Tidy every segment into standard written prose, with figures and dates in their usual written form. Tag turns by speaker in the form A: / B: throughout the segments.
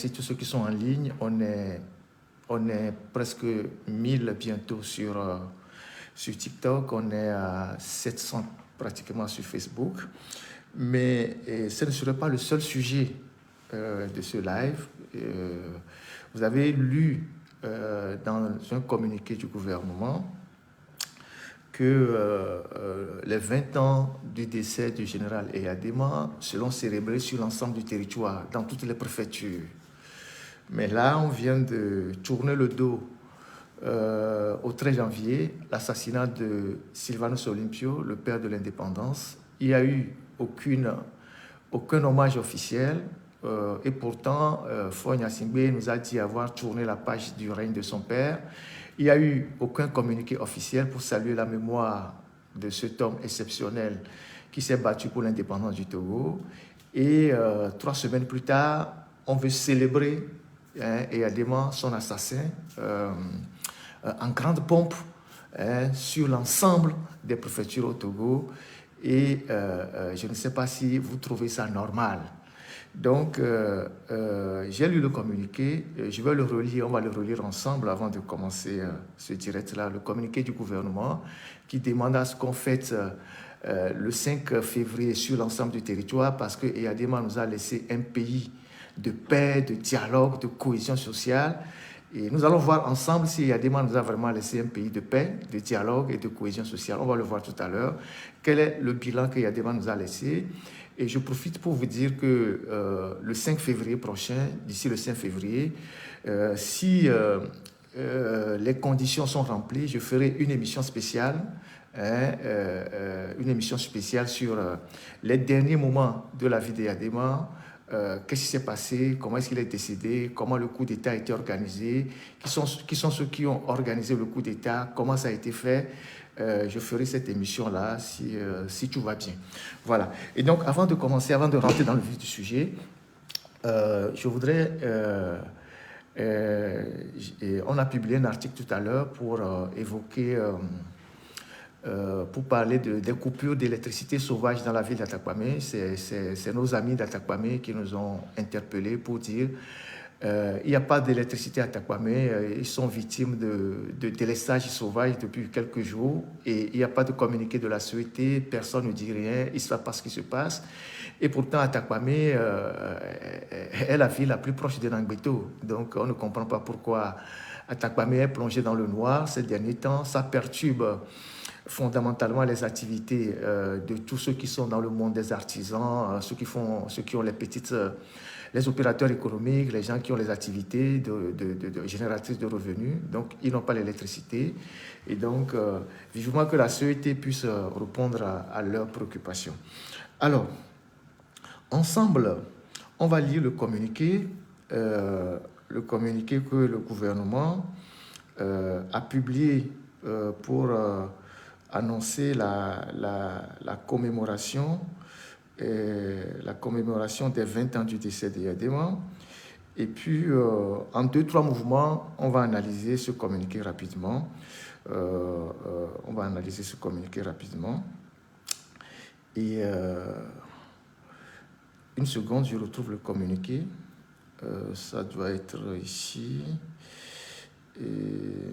A: remercie tous ceux qui sont en ligne. On est presque 1000 bientôt sur TikTok. On est à 700 pratiquement sur Facebook. Mais ce ne serait pas le seul sujet de ce live. Vous avez lu dans un communiqué du gouvernement que les 20 ans du décès du général Eyadema seront célébrés sur l'ensemble du territoire, dans toutes les préfectures. Mais là, on vient de tourner le dos au 13 janvier, l'assassinat de Sylvanus Olympio, le père de l'indépendance. Il n'y a eu aucun hommage officiel. Et pourtant, Faure Gnassingbé nous a dit avoir tourné la page du règne de son père. Il n'y a eu aucun communiqué officiel pour saluer la mémoire de cet homme exceptionnel qui s'est battu pour l'indépendance du Togo. Et 3 semaines plus tard, on veut célébrer Eyadema, son assassin, en grande pompe sur l'ensemble des préfectures au Togo. Et je ne sais pas si vous trouvez ça normal. Donc, j'ai lu le communiqué, je vais le relire, on va le relire ensemble avant de commencer ce direct-là. Le communiqué du gouvernement qui demande à ce qu'on fête le 5 février sur l'ensemble du territoire parce que Eyadema nous a laissé un pays de paix, de dialogue, de cohésion sociale. Et nous allons voir ensemble si Eyadema nous a vraiment laissé un pays de paix, de dialogue et de cohésion sociale. On va le voir tout à l'heure. Quel est le bilan que Eyadema nous a laissé? Et je profite pour vous dire que le 5 février prochain, d'ici le 5 février, si les conditions sont remplies, je ferai une émission spéciale, sur les derniers moments de la vie d'Eyadema. Qu'est-ce qui s'est passé, comment est-ce qu'il est décédé, comment le coup d'État a été organisé, qui sont ceux qui ont organisé le coup d'État, comment ça a été fait. Je ferai cette émission-là si tout va bien. Voilà. Et donc, avant de commencer, avant de rentrer dans le vif du sujet, je voudrais... on a publié un article tout à l'heure pour évoquer... pour parler des coupures d'électricité sauvages dans la ville d'Atakwame. C'est nos amis d'Atakwame qui nous ont interpellés pour dire il n'y a pas d'électricité à Atakwame, ils sont victimes de délestage sauvage depuis quelques jours et il n'y a pas de communiqué de la société, personne ne dit rien, il ne sait pas ce qui se passe. Et pourtant, Atakwame est la ville la plus proche de Nangbeto. Donc, on ne comprend pas pourquoi Atakwame est plongé dans le noir ces derniers temps. Ça perturbe fondamentalement les activités de tous ceux qui sont dans le monde des artisans, ceux qui ont les opérateurs économiques, les gens qui ont les activités génératrices de revenus. Donc, ils n'ont pas l'électricité. Et donc, vivement que la société puisse répondre à leurs préoccupations. Alors, ensemble, on va lire le communiqué que le gouvernement a publié pour annoncer la commémoration des 20 ans du décès d'Eyadema. Et puis, en 2-3 mouvements, on va analyser ce communiqué rapidement. Et une seconde, je retrouve le communiqué. Ça doit être ici. Et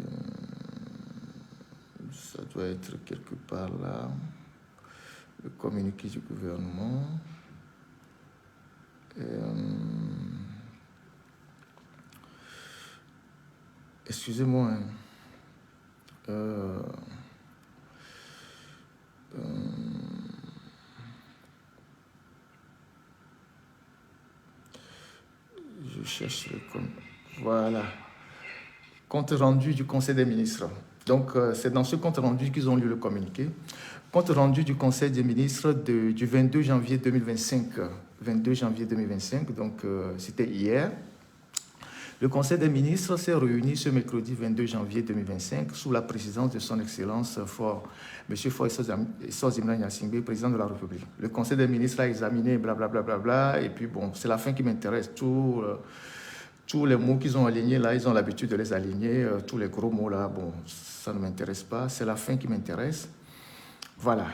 A: ça doit être quelque part là. Le communiqué du gouvernement. Excusez-moi. Je cherche le communiqué. Voilà. Compte rendu du Conseil des ministres. Donc, c'est dans ce compte rendu qu'ils ont lu le communiqué. Compte rendu du Conseil des ministres du 22 janvier 2025. 22 janvier 2025, donc c'était hier. Le Conseil des ministres s'est réuni ce mercredi 22 janvier 2025 sous la présidence de son Excellence M. Faure Gnassingbé Gnassingbé, président de la République. Le Conseil des ministres a examiné blablabla, et puis bon, c'est la fin qui m'intéresse. Tous les mots qu'ils ont alignés là, ils ont l'habitude de les aligner. Tous les gros mots là, bon, ça ne m'intéresse pas. C'est la fin qui m'intéresse. Voilà.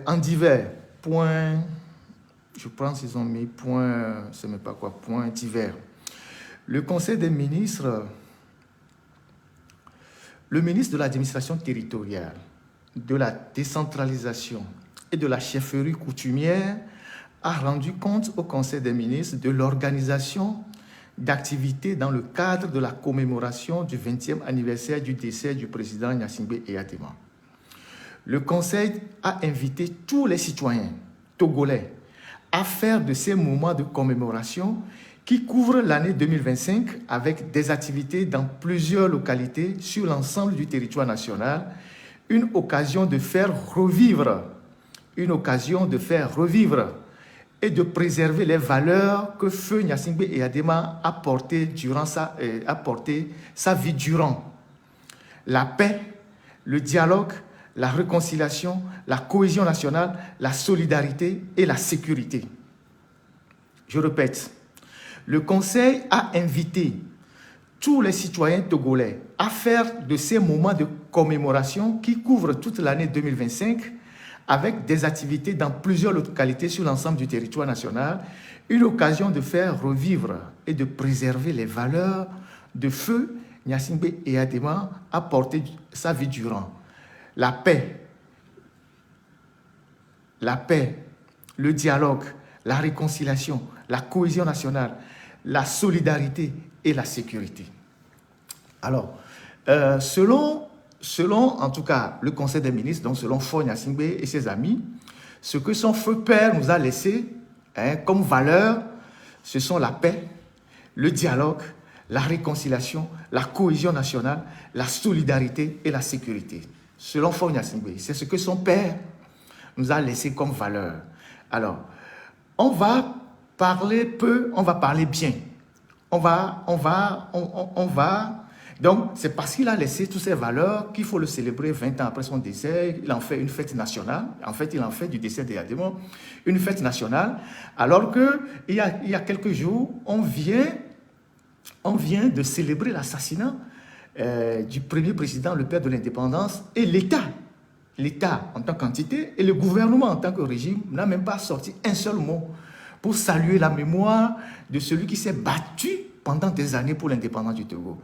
A: En divers, point Je pense qu'ils ont mis point, je ne sais même pas quoi, point divers. Le Conseil des ministres, le ministre de l'administration territoriale, de la décentralisation et de la chefferie coutumière a rendu compte au Conseil des ministres de l'organisation d'activités dans le cadre de la commémoration du 20e anniversaire du décès du président Gnassingbé Eyadema. Le Conseil a invité tous les citoyens togolais à faire de ces moments de commémoration qui couvrent l'année 2025 avec des activités dans plusieurs localités sur l'ensemble du territoire national, une occasion de faire revivre et de préserver les valeurs que Feu Gnassingbé Eyadema a portées sa vie durant. La paix, le dialogue, la réconciliation, la cohésion nationale, la solidarité et la sécurité. Je répète, le Conseil a invité tous les citoyens togolais à faire de ces moments de commémoration qui couvrent toute l'année 2025 avec des activités dans plusieurs localités sur l'ensemble du territoire national, une occasion de faire revivre et de préserver les valeurs de Feu Gnassingbé Eyadema a porté sa vie durant. La paix, le dialogue, la réconciliation, la cohésion nationale, la solidarité et la sécurité. Alors, selon en tout cas le Conseil des ministres, donc selon Feu Gnassingbé et ses amis, ce que son feu père nous a laissé comme valeur, ce sont la paix, le dialogue, la réconciliation, la cohésion nationale, la solidarité et la sécurité. Selon Feu Gnassingbé, c'est ce que son père nous a laissé comme valeur. Alors, on va parler peu, on va parler bien. Donc, c'est parce qu'il a laissé toutes ces valeurs qu'il faut le célébrer 20 ans après son décès. Il en fait une fête nationale. En fait, il en fait du décès d'Eyadema une fête nationale. Alors qu'il y a quelques jours, on vient de célébrer l'assassinat du premier président, le père de l'indépendance, et l'État en tant qu'entité et le gouvernement en tant que régime n'a même pas sorti un seul mot pour saluer la mémoire de celui qui s'est battu pendant des années pour l'indépendance du Togo.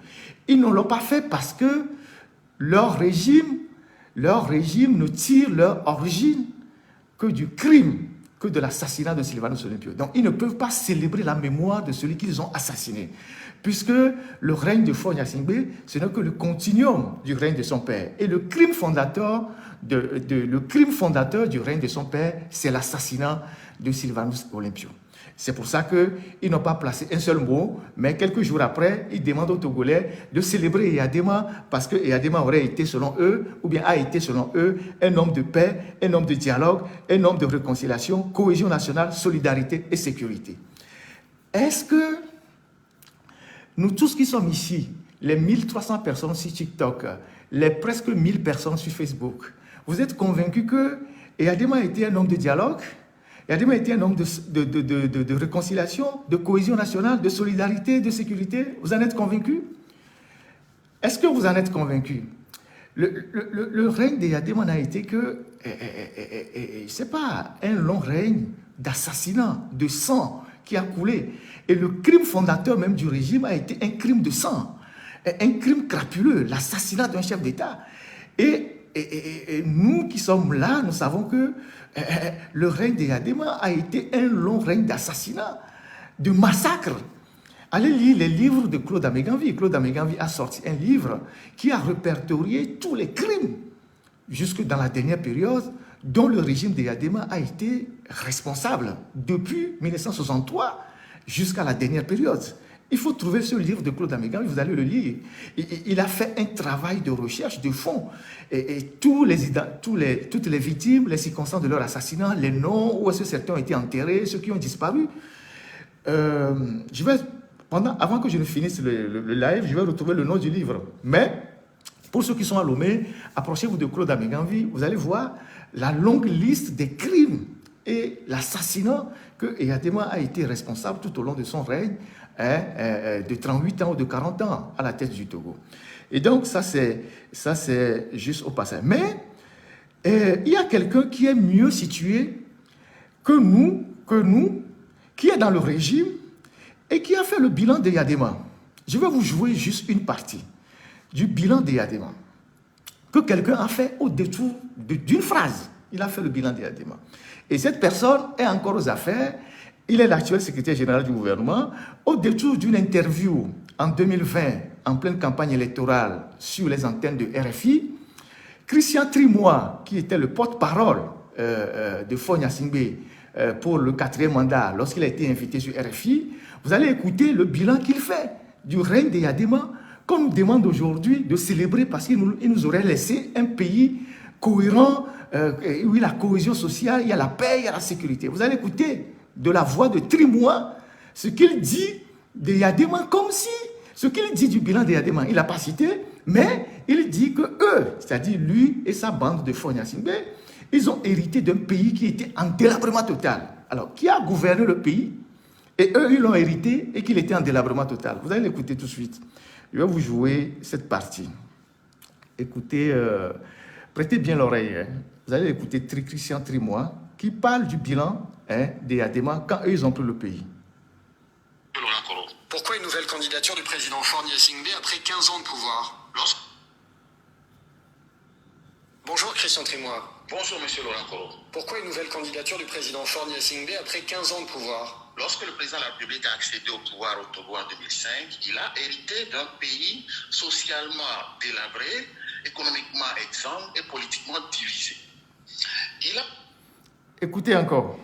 A: Ils ne l'ont pas fait parce que leur régime ne tire leur origine que du crime, que de l'assassinat de Sylvanus Olympio. Donc, ils ne peuvent pas célébrer la mémoire de celui qu'ils ont assassiné, puisque le règne de Feu Gnassingbé, ce n'est que le continuum du règne de son père. Et le crime fondateur du règne de son père, c'est l'assassinat de Sylvanus Olympio. C'est pour ça qu'ils n'ont pas placé un seul mot, mais quelques jours après, ils demandent aux Togolais de célébrer Eyadema parce que Eyadema aurait été selon eux, ou bien a été selon eux, un homme de paix, un homme de dialogue, un homme de réconciliation, cohésion nationale, solidarité et sécurité. Est-ce que nous tous qui sommes ici, les 1300 personnes sur TikTok, les presque 1000 personnes sur Facebook, vous êtes convaincus que Eyadema était un homme de dialogue? Eyadema était un homme de réconciliation, de cohésion nationale, de solidarité, de sécurité. Vous en êtes convaincus? Est-ce que vous en êtes convaincus? Le règne d'Eyadema n'a été que, c'est pas un long règne d'assassinat, de sang qui a coulé. Et le crime fondateur même du régime a été un crime de sang, un crime crapuleux, l'assassinat d'un chef d'État. Et nous qui sommes là, nous savons que le règne d'Eyadema a été un long règne d'assassinat, de massacre. Allez lire les livres de Claude Améganvi. Claude Améganvi a sorti un livre qui a répertorié tous les crimes, jusque dans la dernière période, dont le régime d'Eyadema a été responsable depuis 1963 jusqu'à la dernière période. Il faut trouver ce livre de Claude Améganvi, vous allez le lire. Il a fait un travail de recherche de fond. Et toutes les victimes, les circonstances de leur assassinat, les noms, où est-ce que certains ont été enterrés, ceux qui ont disparu. Avant que je ne finisse le live, je vais retrouver le nom du livre. Mais, pour ceux qui sont à Lomé, approchez-vous de Claude Améganvi, vous allez voir la longue liste des crimes et l'assassinat que Eyadema a été responsable tout au long de son règne, de 38 ans ou de 40 ans à la tête du Togo. Et donc, ça c'est juste au passage. Mais il y a quelqu'un qui est mieux situé que nous, que nous, qui est dans le régime et qui a fait le bilan de Yadema. Je vais vous jouer juste une partie du bilan de Yadema que quelqu'un a fait au détour d'une phrase. Il a fait le bilan de Yadema. Et cette personne est encore aux affaires. Il est l'actuel secrétaire général du gouvernement. Au détour d'une interview en 2020, en pleine campagne électorale sur les antennes de RFI, Christian Trimois, qui était le porte-parole de Faure Gnassingbé pour le 4e mandat, lorsqu'il a été invité sur RFI, vous allez écouter le bilan qu'il fait du règne de Yadema, qu'on nous demande aujourd'hui de célébrer parce qu'il nous aurait laissé un pays cohérent, où il y a la cohésion sociale, il y a la paix, il y a la sécurité. Vous allez écouter de la voix de Trimois ce qu'il dit de Yadema, comme si ce qu'il dit du bilan de Yadema, il n'a pas cité, mais il dit que eux, c'est-à-dire lui et sa bande de Faure Gnassingbé, ils ont hérité d'un pays qui était en délabrement total. Alors, qui a gouverné le pays? Et eux, ils l'ont hérité et qu'il était en délabrement total. Vous allez l'écouter tout de suite. Je vais vous jouer cette partie. Écoutez, prêtez bien l'oreille. Hein. Vous allez écouter Christian Trimois qui parle du bilan des Yadema quand eux, ils ont pris le pays.
B: Pourquoi une nouvelle candidature du président Faure Gnassingbé après 15 ans de pouvoir? Bonjour Christian Trimois.
C: Bonjour Monsieur Laurent Koro.
B: Pourquoi une nouvelle candidature du président Faure Gnassingbé après 15 ans de pouvoir?
C: Lorsque le président de la République a accédé au pouvoir au Togo en 2005, il a hérité d'un pays socialement délabré, économiquement exsangue et politiquement divisé.
A: Écoutez encore.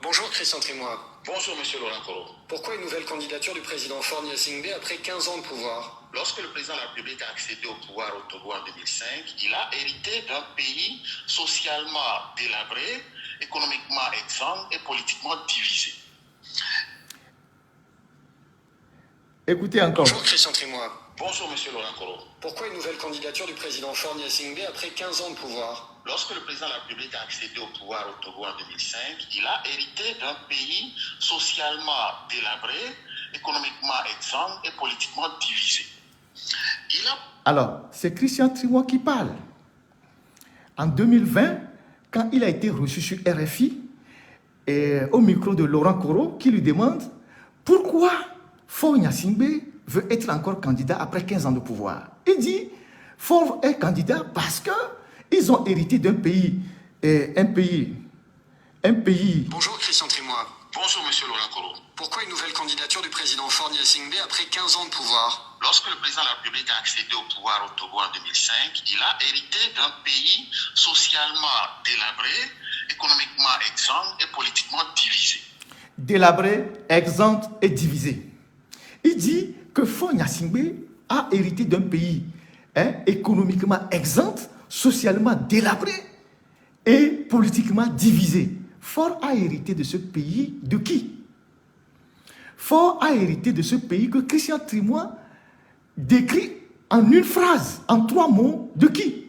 B: Bonjour Christian Trimois.
C: Bonjour Monsieur Laurent Koro.
B: Pourquoi une nouvelle candidature du président Faure Gnassingbé après 15 ans de pouvoir?
C: Lorsque le président de la République a accédé au pouvoir au Togo en 2005, il a hérité d'un pays socialement délabré, économiquement exsangue et politiquement divisé.
A: Écoutez encore.
B: Bonjour Christian Trimois.
C: Bonjour Monsieur Laurent Koro.
B: Pourquoi une nouvelle candidature du président Faure Gnassingbé après 15 ans de pouvoir?
C: Lorsque le président de la République a accédé au pouvoir au Togo en 2005, il a hérité d'un pays socialement délabré, économiquement exsangue et politiquement divisé.
A: Alors, c'est Christian Trimois qui parle. En 2020, quand il a été reçu sur RFI, et au micro de Laurent Koro, qui lui demande pourquoi Faure Gnassingbé veut être encore candidat après 15 ans de pouvoir. Il dit, Faure est candidat parce qu'ils ont hérité d'un pays, un pays.
B: Bonjour Christian Trimois.
C: Bonjour Monsieur Laurent Koro.
B: Pourquoi une nouvelle candidature du président Faure Gnassingbé après 15 ans de pouvoir?
C: Lorsque le président de la République a accédé au pouvoir au Togo en 2005, il a hérité d'un pays socialement délabré, économiquement exsangue et politiquement divisé.
A: Délabré, exempt et divisé. Il dit que Faure Gnassingbé a hérité d'un pays économiquement exempt, socialement délabré et politiquement divisé. Faure a hérité de ce pays de qui? Faure a hérité de ce pays que Christian Trimois décrit en une phrase, en 3 mots, de qui?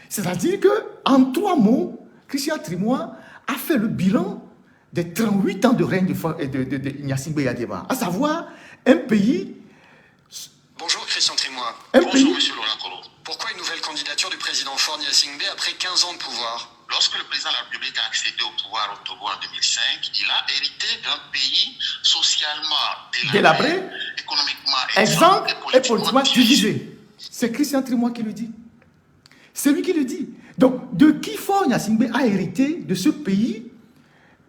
A: C'est-à-dire qu'en 3 mots, Christian Trimois a fait le bilan des 38 ans de règne de Gnassingbé Yadema, à savoir un pays...
B: Bonjour Christian Trimois.
C: Bonjour Monsieur Laurent Koro.
B: Pourquoi une nouvelle candidature du président Faure Gnassingbé après 15 ans de pouvoir?
C: Lorsque le président de la République a accédé au pouvoir au Togo en 2005, il a hérité d'un pays socialement délabré, économiquement
A: exempt et politiquement divisé. C'est Christian Trimois qui le dit. C'est lui qui le dit. Donc, de qui Faure Gnassingbé a hérité de ce pays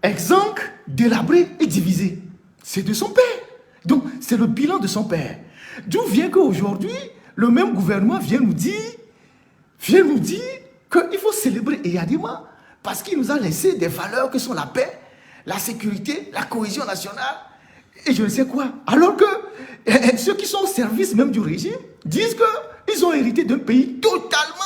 A: exempt, délabré et divisé? C'est de son père. Donc, c'est le bilan de son père. D'où vient qu'aujourd'hui, le même gouvernement vient nous dire qu'il faut célébrer Yadema parce qu'il nous a laissé des valeurs que sont la paix, la sécurité, la cohésion nationale et je ne sais quoi. Alors que ceux qui sont au service même du régime disent qu'ils ont hérité d'un pays totalement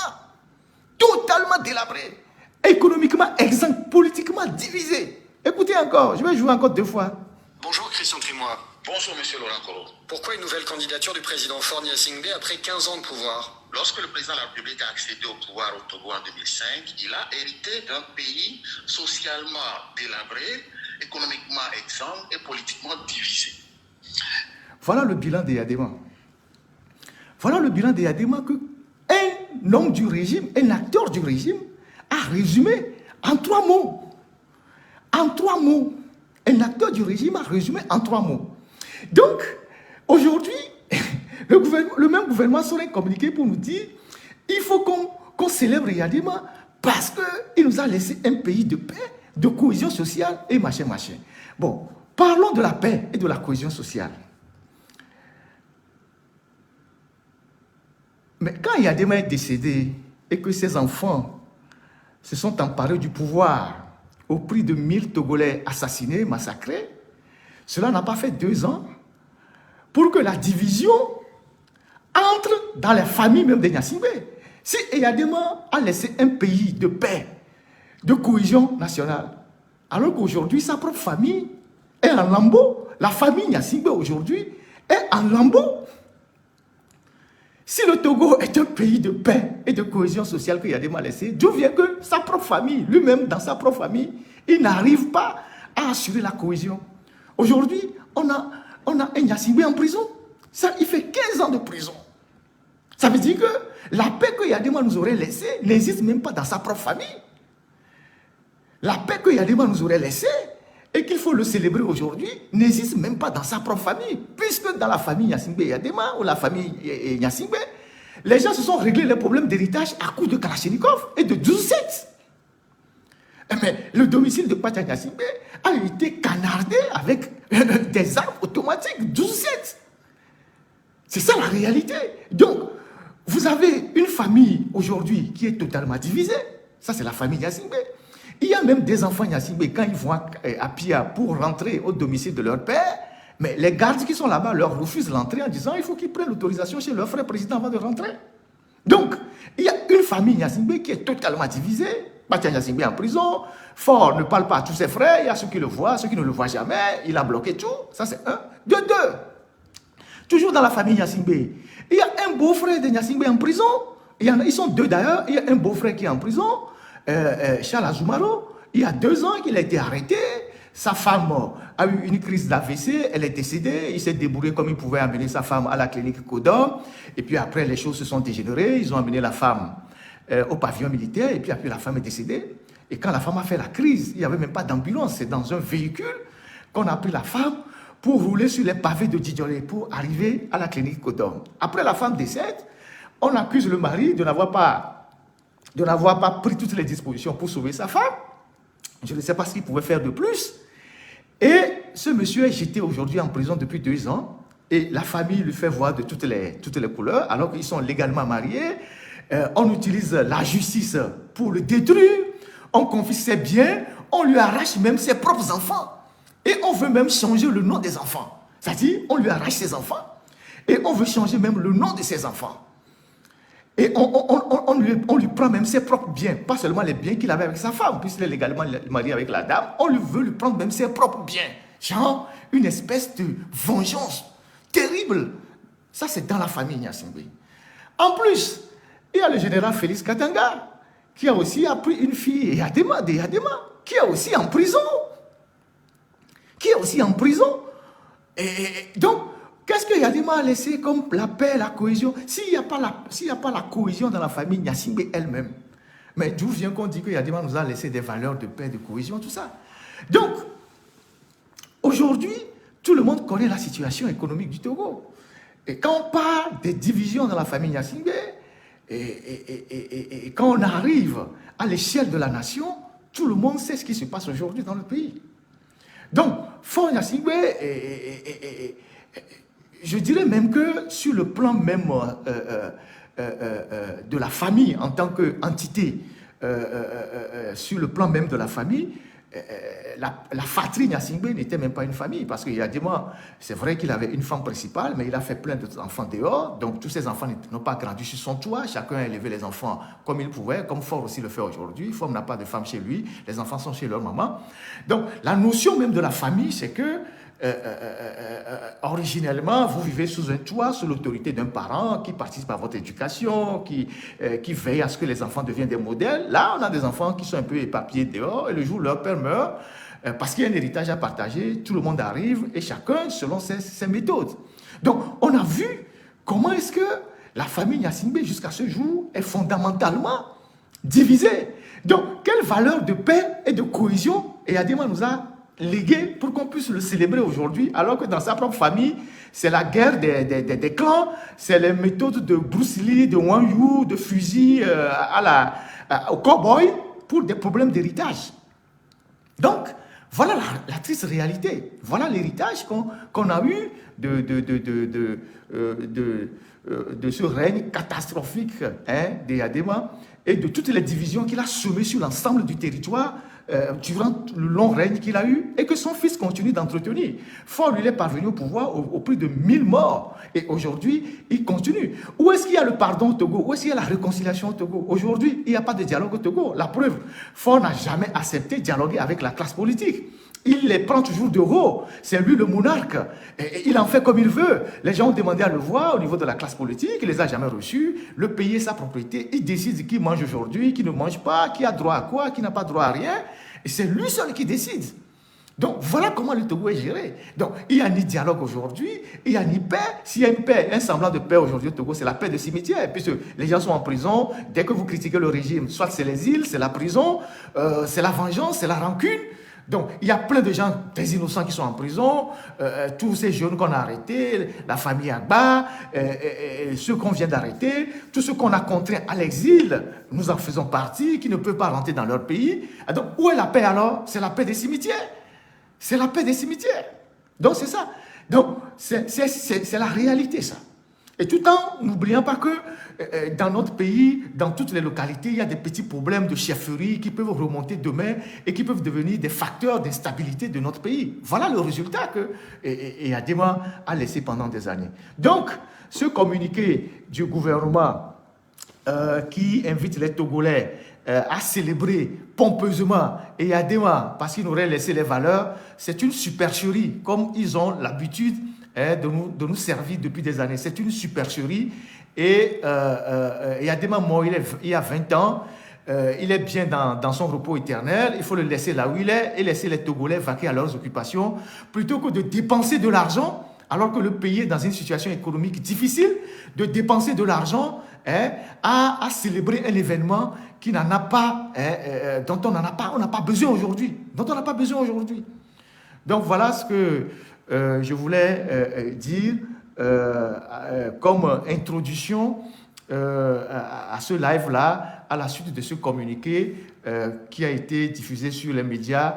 A: délabré, économiquement exempt, politiquement divisé. Écoutez encore, je vais jouer encore 2 fois.
B: Bonjour Christian Trimois.
C: Bonjour Monsieur Laurent Koro.
B: Pourquoi une nouvelle candidature du président Faure Gnassingbé après 15 ans de pouvoir?
C: Lorsque le président de la République a accédé au pouvoir au Togo en 2005, il a hérité d'un pays socialement délabré, économiquement exsangue et politiquement divisé.
A: Voilà le bilan des Yadema. Voilà le bilan des Yadema que un homme du régime, un acteur du régime, a résumé En 3 mots. En 3 mots. Un acteur du régime a résumé en 3 mots. Donc, aujourd'hui, le même gouvernement serait communiqué pour nous dire il faut qu'on célèbre Yadima parce qu'il nous a laissé un pays de paix, de cohésion sociale et machin, machin. Bon, parlons de la paix et de la cohésion sociale. Mais quand Yadima est décédé et que ses enfants se sont emparés du pouvoir au prix de 1000 Togolais assassinés, massacrés, cela n'a pas fait 2 ans pour que la division entre dans les familles même de Gnassingbé. Si Eyadema a laissé un pays de paix, de cohésion nationale, alors qu'aujourd'hui, sa propre famille est en lambeaux, la famille Gnassingbé aujourd'hui est en lambeaux. Si le Togo est un pays de paix et de cohésion sociale que Eyadema a laissé, d'où vient que sa propre famille, lui-même dans sa propre famille, il n'arrive pas à assurer la cohésion. Aujourd'hui, on a un Gnassingbé en prison. Ça, il fait 15 ans de prison. Ça veut dire que la paix que Eyadema nous aurait laissée n'existe même pas dans sa propre famille. La paix que Eyadema nous aurait laissée et qu'il faut le célébrer aujourd'hui n'existe même pas dans sa propre famille. Puisque dans la famille Gnassingbé Eyadema ou la famille Gnassingbé, les gens se sont réglés les problèmes d'héritage à coups de Kalachnikov et de 12-7. Mais le domicile de Pacha Gnassingbé a été canardé avec des armes automatiques 12-7. C'est ça la réalité. Donc, vous avez une famille aujourd'hui qui est totalement divisée. Ça, c'est la famille Gnassingbé. Il y a même des enfants Gnassingbé, quand ils vont à Pia pour rentrer au domicile de leur père, mais les gardes qui sont là-bas leur refusent l'entrée en disant il faut qu'ils prennent l'autorisation chez leur frère président avant de rentrer. Donc, il y a une famille Gnassingbé qui est totalement divisée. Pacha Gnassingbé en prison. Fort ne parle pas à tous ses frères. Il y a ceux qui le voient, ceux qui ne le voient jamais. Il a bloqué tout. Ça, c'est un. De deux. Toujours dans la famille Gnassingbé, il y a un beau-frère de Gnassingbé en prison. Ils sont 2 d'ailleurs. Il y a un beau-frère qui est en prison, Charles Azumaro. Il y a 2 ans qu'il a été arrêté. Sa femme a eu une crise d'AVC. Elle est décédée. Il s'est débrouillé comme il pouvait amener sa femme à la clinique Kodom. Et puis après, les choses se sont dégénérées. Ils ont amené la femme au pavillon militaire. Et puis après, la femme est décédée. Et quand la femme a fait la crise, il n'y avait même pas d'ambulance. C'est dans un véhicule qu'on a pris la femme pour rouler sur les pavés de Djidjolé pour arriver à la clinique Kodom. Après, la femme décède, on accuse le mari de n'avoir pas pris toutes les dispositions pour sauver sa femme. Je ne sais pas ce qu'il pouvait faire de plus. Et ce monsieur est jeté aujourd'hui en prison depuis 2 ans. Et la famille lui fait voir de toutes les couleurs, alors qu'ils sont légalement mariés. On utilise la justice pour le détruire. On confie ses biens. On lui arrache même ses propres enfants. Et on veut même changer le nom des enfants. C'est-à-dire, on lui arrache ses enfants. Et on veut changer même le nom de ses enfants. Et on lui prend même ses propres biens. Pas seulement les biens qu'il avait avec sa femme, puisqu'il est légalement marié avec la dame. On veut lui prendre même ses propres biens. Genre, une espèce de vengeance terrible. Ça, c'est dans la famille Gnassingbé. En plus, il y a le général Félix Katanga, qui a aussi appris une fille, Eyadema, qui est aussi en prison. Et donc, qu'est-ce que Eyadema a laissé comme la paix, la cohésion? S'il n'y a pas la cohésion dans la famille Gnassingbé elle-même, mais d'où vient qu'on dit que Eyadema nous a laissé des valeurs de paix, de cohésion, tout ça? Donc, aujourd'hui, tout le monde connaît la situation économique du Togo. Et quand on parle des divisions dans la famille Gnassingbé, et quand on arrive à l'échelle de la nation, tout le monde sait ce qui se passe aujourd'hui dans le pays. Donc, Fort Gnassingbé, je dirais même que sur le plan même de la famille en tant qu'entité, sur le plan même de la famille, la fratrie Gnassingbé n'était même pas une famille, parce qu'il y a des mois, c'est vrai qu'il avait une femme principale, mais il a fait plein d'enfants dehors, donc tous ces enfants n'ont pas grandi sur son toit, chacun a élevé les enfants comme il pouvait, comme Fort aussi le fait aujourd'hui. Fort n'a pas de femme chez lui, les enfants sont chez leur maman. Donc la notion même de la famille, c'est que originellement, vous vivez sous un toit, sous l'autorité d'un parent qui participe à votre éducation, qui veille à ce que les enfants deviennent des modèles. Là, on a des enfants qui sont un peu éparpillés dehors, et le jour où leur père meurt, parce qu'il y a un héritage à partager, tout le monde arrive, et chacun selon ses méthodes. Donc, on a vu comment est-ce que la famille Gnassingbé, jusqu'à ce jour, est fondamentalement divisé. Donc, quelle valeur de paix et de cohésion Eyadema nous a légué pour qu'on puisse le célébrer aujourd'hui, alors que dans sa propre famille, c'est la guerre des clans, c'est les méthodes de Bruce Lee, de Wang Yu, de fusil au cowboy pour des problèmes d'héritage. Donc, voilà la triste réalité. Voilà l'héritage qu'on a eu de ce règne catastrophique d'Eyadema et de toutes les divisions qu'il a semées sur l'ensemble du territoire durant le long règne qu'il a eu et que son fils continue d'entretenir. Fort lui est parvenu au pouvoir au prix de 1000 morts et aujourd'hui il continue. Où est-ce qu'il y a le pardon au Togo? Où est-ce qu'il y a la réconciliation au Togo? Aujourd'hui il n'y a pas de dialogue au Togo. La preuve, Fort n'a jamais accepté de dialoguer avec la classe politique. Il les prend toujours de haut. C'est lui le monarque. Et il en fait comme il veut. Les gens ont demandé à le voir au niveau de la classe politique. Il ne les a jamais reçus. Le pays est sa propriété. Il décide qui mange aujourd'hui, qui ne mange pas, qui a droit à quoi, qui n'a pas droit à rien. Et c'est lui seul qui décide. Donc voilà comment le Togo est géré. Donc il n'y a ni dialogue aujourd'hui, il n'y a ni paix. S'il y a une paix, un semblant de paix aujourd'hui au Togo, c'est la paix de cimetière. Puisque les gens sont en prison. Dès que vous critiquez le régime, soit c'est les îles, c'est la prison, c'est la vengeance, c'est la rancune. Donc, il y a plein de gens, des innocents qui sont en prison, tous ces jeunes qu'on a arrêtés, la famille Agba, ceux qu'on vient d'arrêter, tous ceux qu'on a contraints à l'exil, nous en faisons partie, qui ne peuvent pas rentrer dans leur pays. Donc, où est la paix alors? C'est la paix des cimetières. C'est la paix des cimetières. Donc, c'est ça. Donc, c'est la réalité, ça. Et tout en n'oubliant pas que dans notre pays, dans toutes les localités, il y a des petits problèmes de chefferie qui peuvent remonter demain et qui peuvent devenir des facteurs d'instabilité de notre pays. Voilà le résultat que Eyadema a laissé pendant des années. Donc, ce communiqué du gouvernement qui invite les Togolais à célébrer pompeusement Eyadema parce qu'il aurait laissé les valeurs, c'est une supercherie, comme ils ont l'habitude de nous servir depuis des années. C'est une supercherie. Et Eyadema mort il y a 20 ans. Il est bien dans son repos éternel. Il faut le laisser là où il est et laisser les Togolais vaquer à leurs occupations plutôt que de dépenser de l'argent alors que le pays est dans une situation économique difficile, de dépenser de l'argent à célébrer un événement qui n'en a pas, dont on n'a pas besoin aujourd'hui. Donc voilà ce que je voulais dire comme introduction à ce live-là, à la suite de ce communiqué qui a été diffusé sur les médias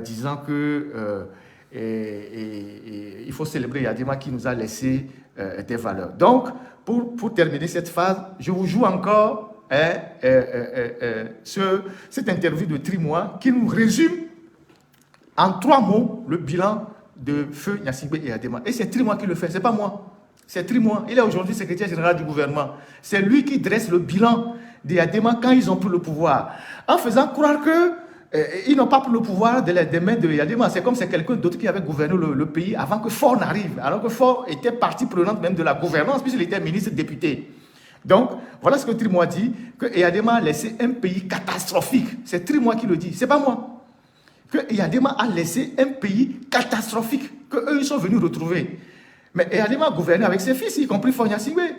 A: disant que il faut célébrer Eyadema qui nous a laissé des valeurs. Donc, pour terminer cette phase, je vous joue encore cette interview de Trimois qui nous résume en 3 mots le bilan de Feu Gnassingbé Eyadema. Et c'est Trimois qui le fait, c'est pas moi. C'est Trimois. Il est aujourd'hui secrétaire général du gouvernement. C'est lui qui dresse le bilan d'Eyadema quand ils ont pris le pouvoir. En faisant croire qu'ils n'ont pas pris le pouvoir des mains d'Eyadema. C'est comme c'est quelqu'un d'autre qui avait gouverné le pays avant que Faure n'arrive. Alors que Faure était partie prenante même de la gouvernance puisqu'il était ministre député. Donc, voilà ce que Trimois dit, que Eyadema a laissé un pays catastrophique. C'est Trimois qui le dit, c'est pas moi. Que Eyadema a laissé un pays catastrophique, qu'eux, ils sont venus retrouver. Mais Eyadema a gouverné avec ses fils, y compris Faure Gnassingbé.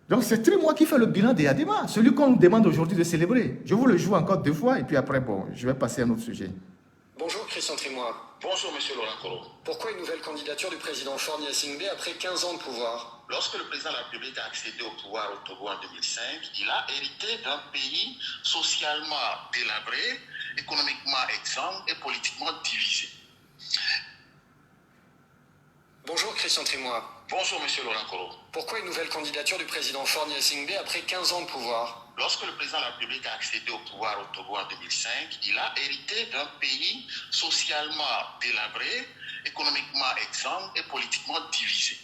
A: Donc c'est Trimois qui fait le bilan d'Eyadema, celui qu'on nous demande aujourd'hui de célébrer. Je vous le joue encore 2 fois, et puis après, bon, je vais passer à un autre sujet.
B: Bonjour Christian Trimois.
C: Bonjour Monsieur Laurent Koro.
B: Pourquoi une nouvelle candidature du président Faure Gnassingbé après 15 ans de pouvoir?
C: Lorsque le président de la République a accédé au pouvoir au Togo en 2005, il a hérité d'un pays socialement délabré, économiquement exsangue et politiquement divisé.
B: Bonjour Christian Trimois.
C: Bonjour Monsieur Laurent Koro.
B: Pourquoi une nouvelle candidature du président Faure Gnassingbé après 15 ans de pouvoir?
C: Lorsque le président de la République a accédé au pouvoir au Togo en 2005, il a hérité d'un pays socialement délabré, économiquement exsangue et politiquement divisé.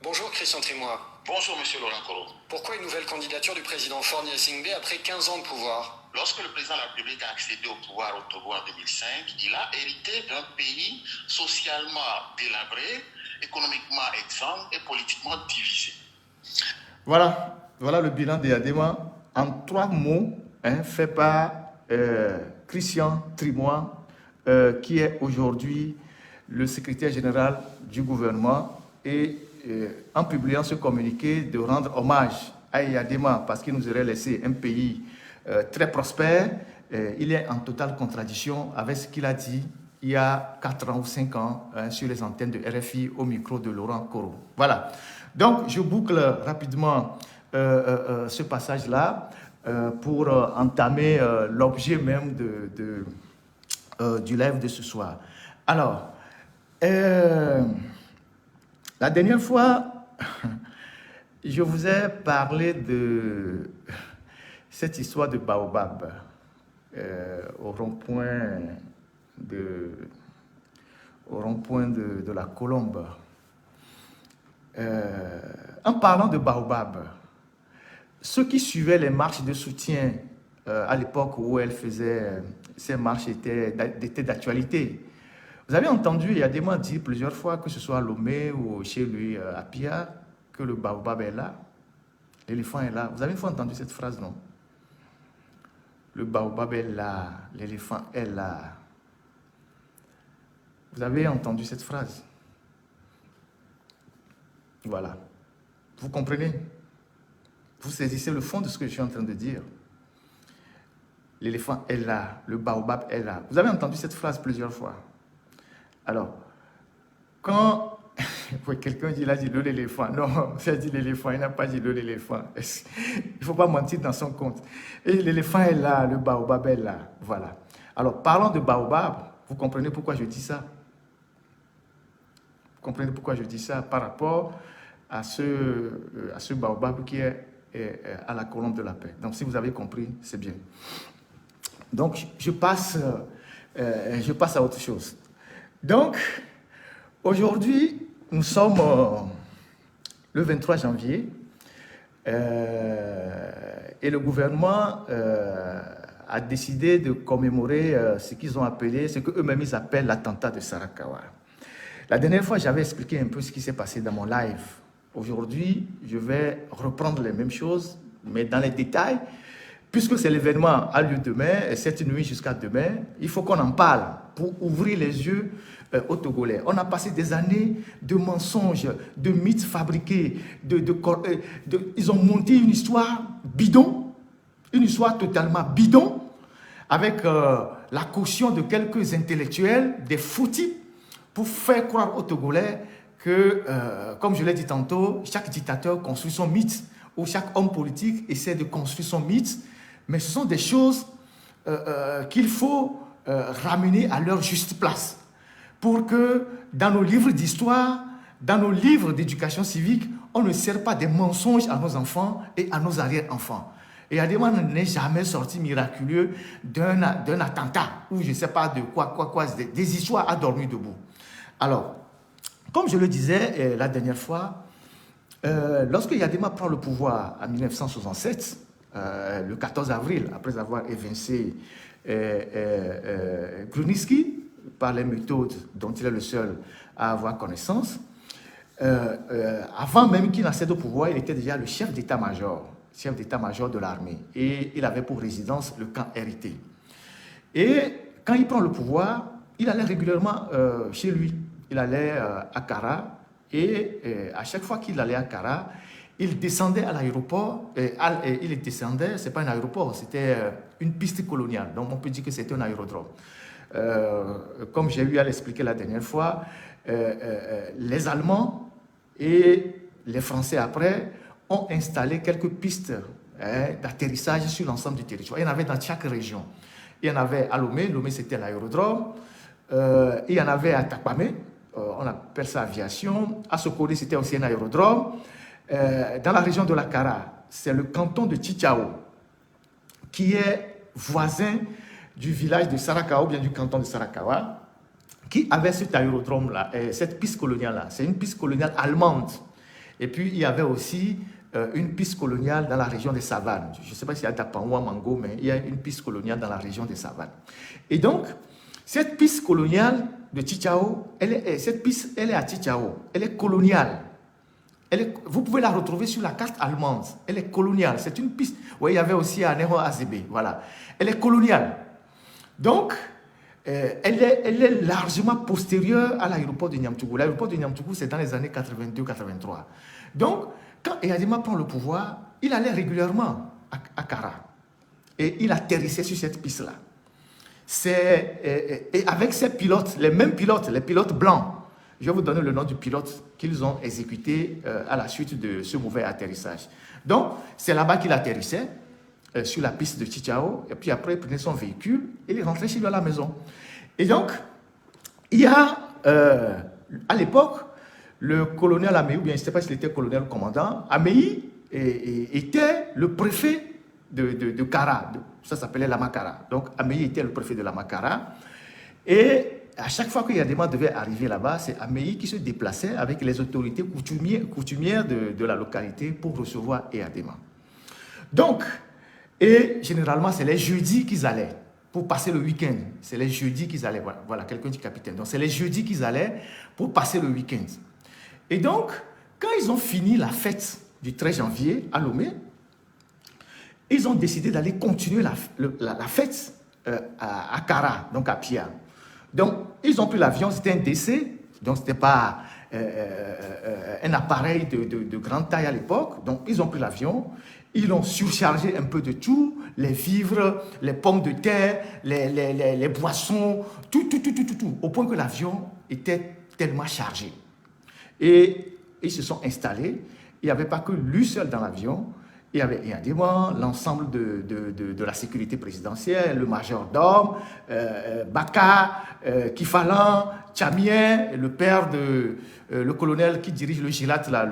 B: Bonjour Christian Trimois.
C: Bonjour Monsieur Laurent Koro.
B: Pourquoi une nouvelle candidature du président Faure Gnassingbé après 15 ans de pouvoir?
C: Lorsque le président de la République a accédé au pouvoir au Togo en 2005, il a hérité d'un pays socialement délabré, économiquement exsangue et politiquement divisé.
A: Voilà le bilan d'Eyadema en 3 mots, fait par Christian Trimois, qui est aujourd'hui le secrétaire général du gouvernement, et en publiant ce communiqué de rendre hommage à Eyadema parce qu'il nous aurait laissé un pays très prospère, il est en totale contradiction avec ce qu'il a dit il y a 4 ans ou 5 ans sur les antennes de RFI au micro de Laurent Koro. Voilà. Donc, je boucle rapidement ce passage-là pour entamer l'objet même du live de ce soir. Alors, la dernière fois, je vous ai parlé de cette histoire de Baobab au rond-point de la Colombe. En parlant de Baobab, ceux qui suivaient les marches de soutien à l'époque où elle faisait ces marches étaient d'actualité. Vous avez entendu Eyadema dire plusieurs fois, que ce soit à Lomé ou chez lui à Pia, que le Baobab est là, l'éléphant est là. Vous avez une fois entendu cette phrase, non? Le Baobab est là, l'éléphant est là. Vous avez entendu cette phrase? Voilà. Vous comprenez? Vous saisissez le fond de ce que je suis en train de dire. L'éléphant est là, le Baobab est là. Vous avez entendu cette phrase plusieurs fois. Alors, quand quelqu'un dit, il a dit l'éléphant. Non, il a dit l'éléphant, il n'a pas dit l'éléphant. Il ne faut pas mentir dans son compte. Et l'éléphant est là, le Baobab est là. Voilà. Alors, parlant de Baobab, vous comprenez pourquoi je dis ça? Vous comprenez pourquoi je dis ça par rapport à ce Baobab qui est à la colombe de la paix. Donc, si vous avez compris, c'est bien. Donc, je passe à autre chose. Donc, aujourd'hui, nous sommes le 23 janvier et le gouvernement a décidé de commémorer ce qu'ils ont appelé, ce qu'eux-mêmes ils appellent l'attentat de Sarakawa. La dernière fois, j'avais expliqué un peu ce qui s'est passé dans mon live. Aujourd'hui, je vais reprendre les mêmes choses, mais dans les détails. Puisque c'est l'événement a lieu demain, et cette nuit jusqu'à demain, il faut qu'on en parle pour ouvrir les yeux aux Togolais. On a passé des années de mensonges, de mythes fabriqués, ils ont monté une histoire bidon, une histoire totalement bidon, avec la caution de quelques intellectuels, des foutis, pour faire croire aux Togolais que, comme je l'ai dit tantôt, chaque dictateur construit son mythe, ou chaque homme politique essaie de construire son mythe. Mais ce sont des choses qu'il faut ramener à leur juste place pour que dans nos livres d'histoire, dans nos livres d'éducation civique, on ne sert pas des mensonges à nos enfants et à nos arrière-enfants. Et Eyadema n'est jamais sorti miraculeux d'un attentat ou je ne sais pas de quoi, des histoires à dormir debout. Alors, comme je le disais la dernière fois, lorsque Eyadema prend le pouvoir en 1967, le 14 avril, après avoir évincé Grunitzky par les méthodes dont il est le seul à avoir connaissance, avant même qu'il n'accède au pouvoir, il était déjà le chef d'état-major de l'armée. Et il avait pour résidence le camp RT. Et quand il prend le pouvoir, il allait régulièrement chez lui. Il allait à Kara. Et à chaque fois qu'il allait à Kara, il descendait à l'aéroport. Il descendait, ce n'est pas un aéroport, c'était une piste coloniale. Donc on peut dire que c'était un aérodrome. Comme j'ai eu à l'expliquer la dernière fois, les Allemands et les Français après ont installé quelques pistes d'atterrissage sur l'ensemble du territoire. Il y en avait dans chaque région. Il y en avait à Lomé, Lomé c'était l'aérodrome. Il y en avait à Takpamé, on appelle ça aviation. À Sokone c'était aussi un aérodrome. Dans la région de la Kara, c'est le canton de Chichao qui est voisin du village de Sarakawa, ou bien du canton de Sarakawa, qui avait cet aérodrome-là, cette piste coloniale-là. C'est une piste coloniale allemande. Et puis, il y avait aussi une piste coloniale dans la région des Savanes. Je ne sais pas s'il y a Dapan ou Mango, mais il y a une piste coloniale dans la région des Savanes. Et donc, cette piste coloniale de Chichao, cette piste, elle est à Chichao. Elle est coloniale. Vous pouvez la retrouver sur la carte allemande. Elle est coloniale. C'est une piste. Oui, il y avait aussi à Nero Azebe. Voilà. Elle est coloniale. Donc, elle est largement postérieure à l'aéroport de Niamtougou. L'aéroport de Niamtougou, c'est dans les années 82-83. Donc, quand Eyadema prend le pouvoir, il allait régulièrement à Kara. Et il atterrissait sur cette piste-là. Et avec ces pilotes, les mêmes pilotes, les pilotes blancs, je vais vous donner le nom du pilote qu'ils ont exécuté à la suite de ce mauvais atterrissage. Donc, c'est là-bas qu'il atterrissait, sur la piste de Chichao, et puis après, il prenait son véhicule et il rentrait chez lui à la maison. Et donc, il y a, à l'époque, le colonel Ameyi, ou bien je ne sais pas s'il était colonel ou commandant, Ameyi était le préfet de Kara, ça s'appelait Lamakara. Donc, Ameyi était le préfet de Lamakara. Et à chaque fois que Yadema devait arriver là-bas, c'est Ameyi qui se déplaçait avec les autorités coutumières de la localité pour recevoir Yadema. Donc, et généralement, c'est les jeudis qu'ils allaient pour passer le week-end. C'est les jeudis qu'ils allaient. Voilà, quelqu'un dit capitaine. Donc, c'est les jeudis qu'ils allaient pour passer le week-end. Et donc, quand ils ont fini la fête du 13 janvier à Lomé, ils ont décidé d'aller continuer la fête à Kara, donc à Pia. Donc, ils ont pris l'avion, c'était un DC, donc ce n'était pas un appareil de grande taille à l'époque. Donc, ils ont pris l'avion, ils l'ont surchargé un peu de tout, les vivres, les pommes de terre, les boissons, tout, au point que l'avion était tellement chargé. Et ils se sont installés. Il n'y avait pas que lui seul dans l'avion. Il y avait Yadema, l'ensemble de la sécurité présidentielle, le majordome, Baka, Kifalan, Tchamien, le père le colonel qui dirige le Gilat, là,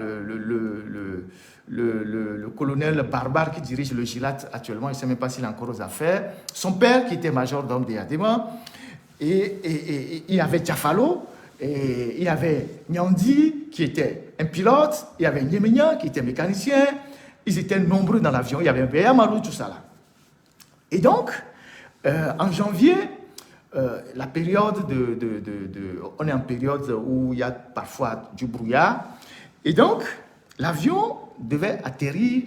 A: le colonel barbare qui dirige le Gilat actuellement, il ne sait même pas s'il est encore aux affaires, son père qui était majordome de Yadema, et il y avait Tchafalo, et il y avait Nyandi qui était un pilote, il y avait Nyemenya qui était mécanicien. Ils étaient nombreux dans l'avion, il y avait un Béamalou, tout ça là. Et donc, en janvier, la période on est en période où il y a parfois du brouillard. Et donc, l'avion devait atterrir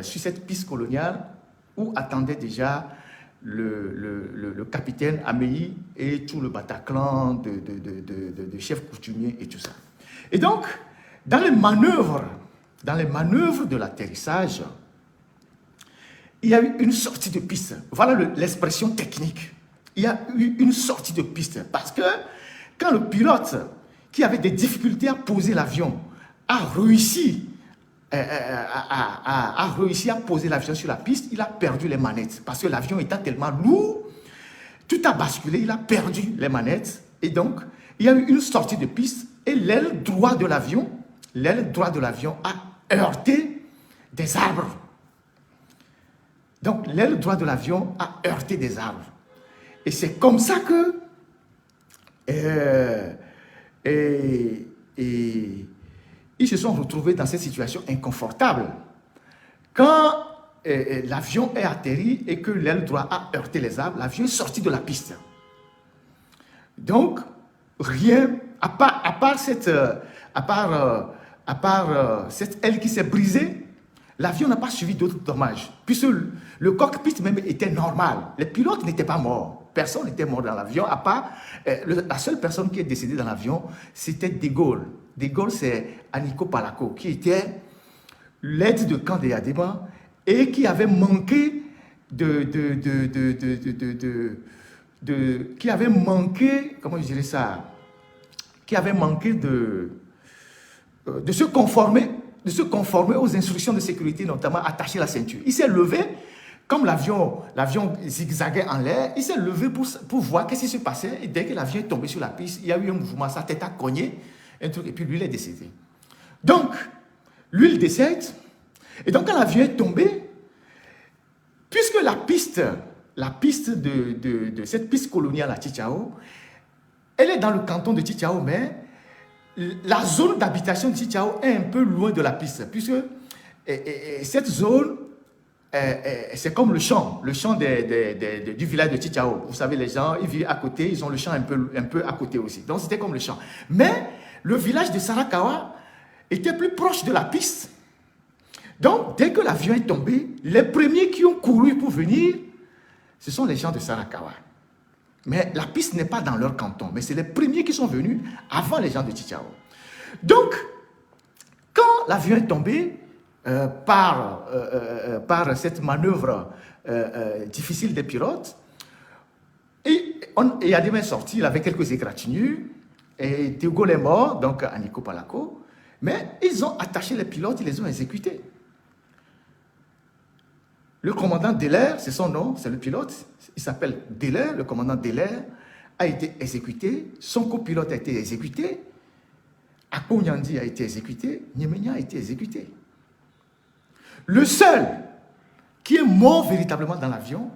A: sur cette piste coloniale où attendait déjà le capitaine Ameyi et tout le Bataclan de chefs coutumiers et tout ça. Et donc, dans les manœuvres de l'atterrissage, il y a eu une sortie de piste. Voilà l'expression technique. Il y a eu une sortie de piste. Parce que quand le pilote, qui avait des difficultés à poser l'avion, a réussi à poser l'avion sur la piste, il a perdu les manettes. Parce que l'avion étant tellement lourd, tout a basculé, il a perdu les manettes. Et donc, il y a eu une sortie de piste et l'aile droite de l'avion a heurté des arbres. Donc, l'aile droite de l'avion a heurté des arbres. Et c'est comme ça que ils se sont retrouvés dans cette situation inconfortable. Quand l'avion est atterri et que l'aile droite a heurté les arbres, l'avion est sorti de la piste. Donc, rien, à part cette aile qui s'est brisée, l'avion n'a pas suivi d'autres dommages. Puisque le cockpit même était normal. Les pilotes n'étaient pas morts. Personne n'était mort dans l'avion, à part la seule personne qui est décédée dans l'avion, c'était De Gaulle. De Gaulle, c'est Aniko Palako, qui était l'aide de camp de Yadema et qui avait manqué qui avait manqué, comment je dirais ça, qui avait manqué de se conformer aux instructions de sécurité, notamment attacher la ceinture. Il s'est levé, comme l'avion zigzaguait en l'air, il s'est levé pour voir qu'est-ce qui se passait. Et dès que l'avion est tombé sur la piste, il y a eu un mouvement, sa tête a cogné, un truc, et puis lui, il est décédé. Donc, lui, il décède. Et donc, quand l'avion est tombé, puisque la piste de cette piste coloniale à Chichao, elle est dans le canton de Chichao, mais la zone d'habitation de Chichao est un peu loin de la piste, puisque cette zone, c'est comme le champ du village de Chichao. Vous savez, les gens, ils vivent à côté, ils ont le champ un peu à côté aussi. Donc, c'était comme le champ. Mais le village de Sarakawa était plus proche de la piste. Donc, dès que l'avion est tombé, les premiers qui ont couru pour venir, ce sont les gens de Sarakawa. Mais la piste n'est pas dans leur canton, mais c'est les premiers qui sont venus avant les gens de Chichao. Donc, quand l'avion est tombé, par cette manœuvre difficile des pilotes. Et Eyadema est sorti, il avait quelques égratignures, et De Gaulle est mort, donc Aniko Palako, mais ils ont attaché les pilotes, ils les ont exécutés. Le commandant Deller, c'est son nom, c'est le pilote, il s'appelle Deller, le commandant Deller a été exécuté, son copilote a été exécuté, Ako Nyandi a été exécuté, Nyemenya a été exécuté. Le seul qui est mort véritablement dans l'avion,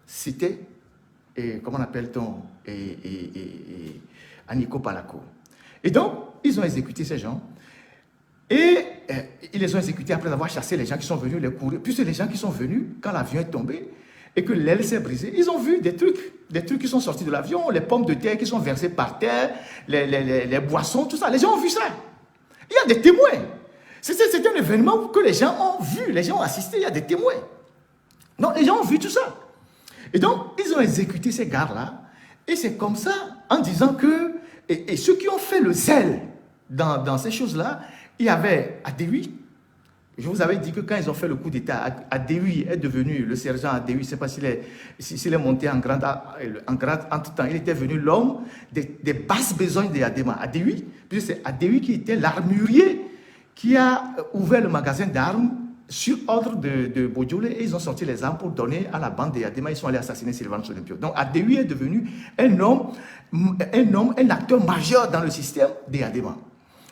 A: c'était, comment appelle-t-on, Aniko Palako. Et donc, ils ont exécuté ces gens, et ils les ont exécutés après avoir chassé les gens qui sont venus les courir. Puis c'est les gens qui sont venus, quand l'avion est tombé, et que l'aile s'est brisée, ils ont vu des trucs qui sont sortis de l'avion, les pommes de terre qui sont versées par terre, les boissons, tout ça. Les gens ont vu ça. Il y a des témoins. C'est un événement que les gens ont vu, les gens ont assisté, il y a des témoins. Non, les gens ont vu tout ça. Et donc, ils ont exécuté ces gars-là, et c'est comme ça, en disant que, et ceux qui ont fait le zèle dans ces choses-là, il y avait Adewi. Je vous avais dit que quand ils ont fait le coup d'État, Adewi est devenu, le sergent Adewi, je ne sais pas s'il est monté en grade entre-temps, il était venu l'homme des basses besognes de Adema. Adewi, puisque c'est Adewi qui était l'armurier qui a ouvert le magasin d'armes sur ordre de Bodjole, et ils ont sorti les armes pour donner à la bande de Adema. Ils sont allés assassiner Sylvain Solimpio. Donc Adewi est devenu un acteur majeur dans le système de Adema.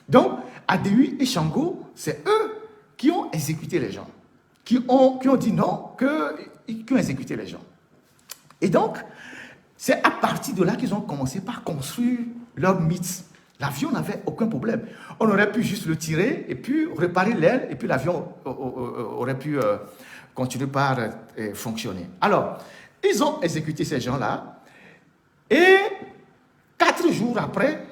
A: Donc Adewi et Shango, c'est eux qui ont exécuté les gens, qui ont dit non, qui ont exécuté les gens. Et donc, c'est à partir de là qu'ils ont commencé par construire leur mythe. L'avion n'avait aucun problème. On aurait pu juste le tirer et puis réparer l'aile, et puis l'avion aurait pu continuer par fonctionner. Alors, ils ont exécuté ces gens-là, et 4 jours après,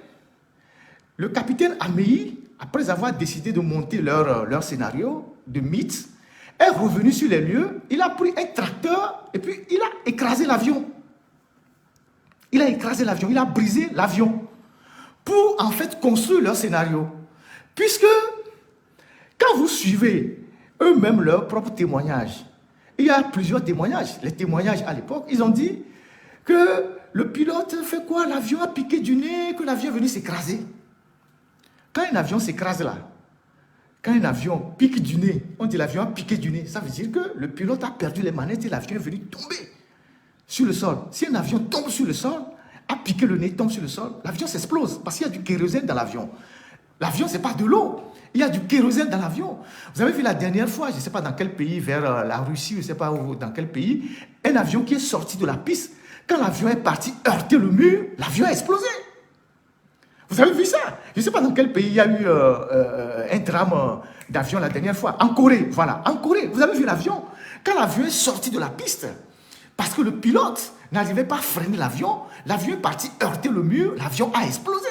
A: le capitaine Amei, après avoir décidé de monter leur scénario de mythe, est revenu sur les lieux, il a pris un tracteur et puis il a écrasé l'avion. Il a écrasé l'avion, il a brisé l'avion pour en fait construire leur scénario. Puisque quand vous suivez eux-mêmes leurs propres témoignages, il y a plusieurs témoignages. Les témoignages à l'époque, ils ont dit que le pilote fait quoi? L'avion a piqué du nez, que l'avion est venu s'écraser. Quand un avion s'écrase là, quand un avion pique du nez, on dit l'avion a piqué du nez, ça veut dire que le pilote a perdu les manettes et l'avion est venu tomber sur le sol. Si un avion tombe sur le sol, a piqué le nez, tombe sur le sol, l'avion s'explose parce qu'il y a du kérosène dans l'avion. L'avion, ce n'est pas de l'eau. Il y a du kérosène dans l'avion. Vous avez vu la dernière fois, je ne sais pas dans quel pays, vers la Russie, je ne sais pas où, dans quel pays, un avion qui est sorti de la piste, quand l'avion est parti heurter le mur, l'avion a explosé. Vous avez vu ça? Je ne sais pas dans quel pays il y a eu un drame d'avion la dernière fois. En Corée, voilà. En Corée, vous avez vu l'avion? Quand l'avion est sorti de la piste, parce que le pilote n'arrivait pas à freiner l'avion, l'avion est parti heurter le mur, l'avion a explosé.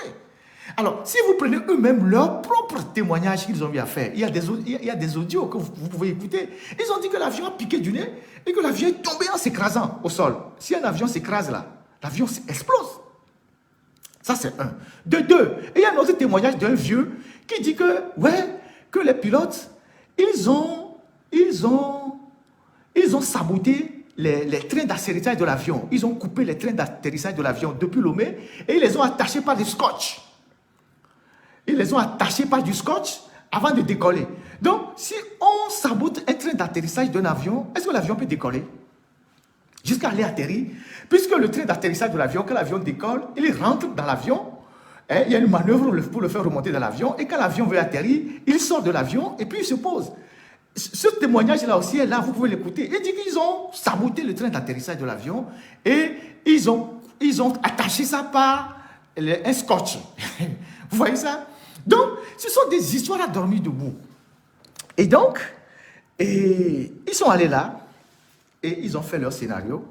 A: Alors, si vous prenez eux-mêmes leur propre témoignage qu'ils ont eu à faire, il y a des audios que vous pouvez écouter. Ils ont dit que l'avion a piqué du nez et que l'avion est tombé en s'écrasant au sol. Si un avion s'écrase là, l'avion explose. Ça, c'est un. De deux, il y a un autre témoignage d'un vieux qui dit que, ouais, que les pilotes, ils ont saboté les trains d'atterrissage de l'avion. Ils ont coupé les trains d'atterrissage de l'avion depuis Lomé et ils les ont attachés par du scotch. Ils les ont attachés par du scotch avant de décoller. Donc, si on sabote un train d'atterrissage d'un avion, est-ce que l'avion peut décoller jusqu'à aller atterrir? Puisque le train d'atterrissage de l'avion, quand l'avion décolle, il rentre dans l'avion, il y a une manœuvre pour le faire remonter dans l'avion, et quand l'avion veut atterrir, il sort de l'avion et puis il se pose. Ce témoignage-là aussi est là, vous pouvez l'écouter. Il dit qu'ils ont saboté le train d'atterrissage de l'avion et ils ont attaché ça par un scotch. Vous voyez ça? Donc, ce sont des histoires à dormir debout. Et donc, ils sont allés là et ils ont fait leur scénario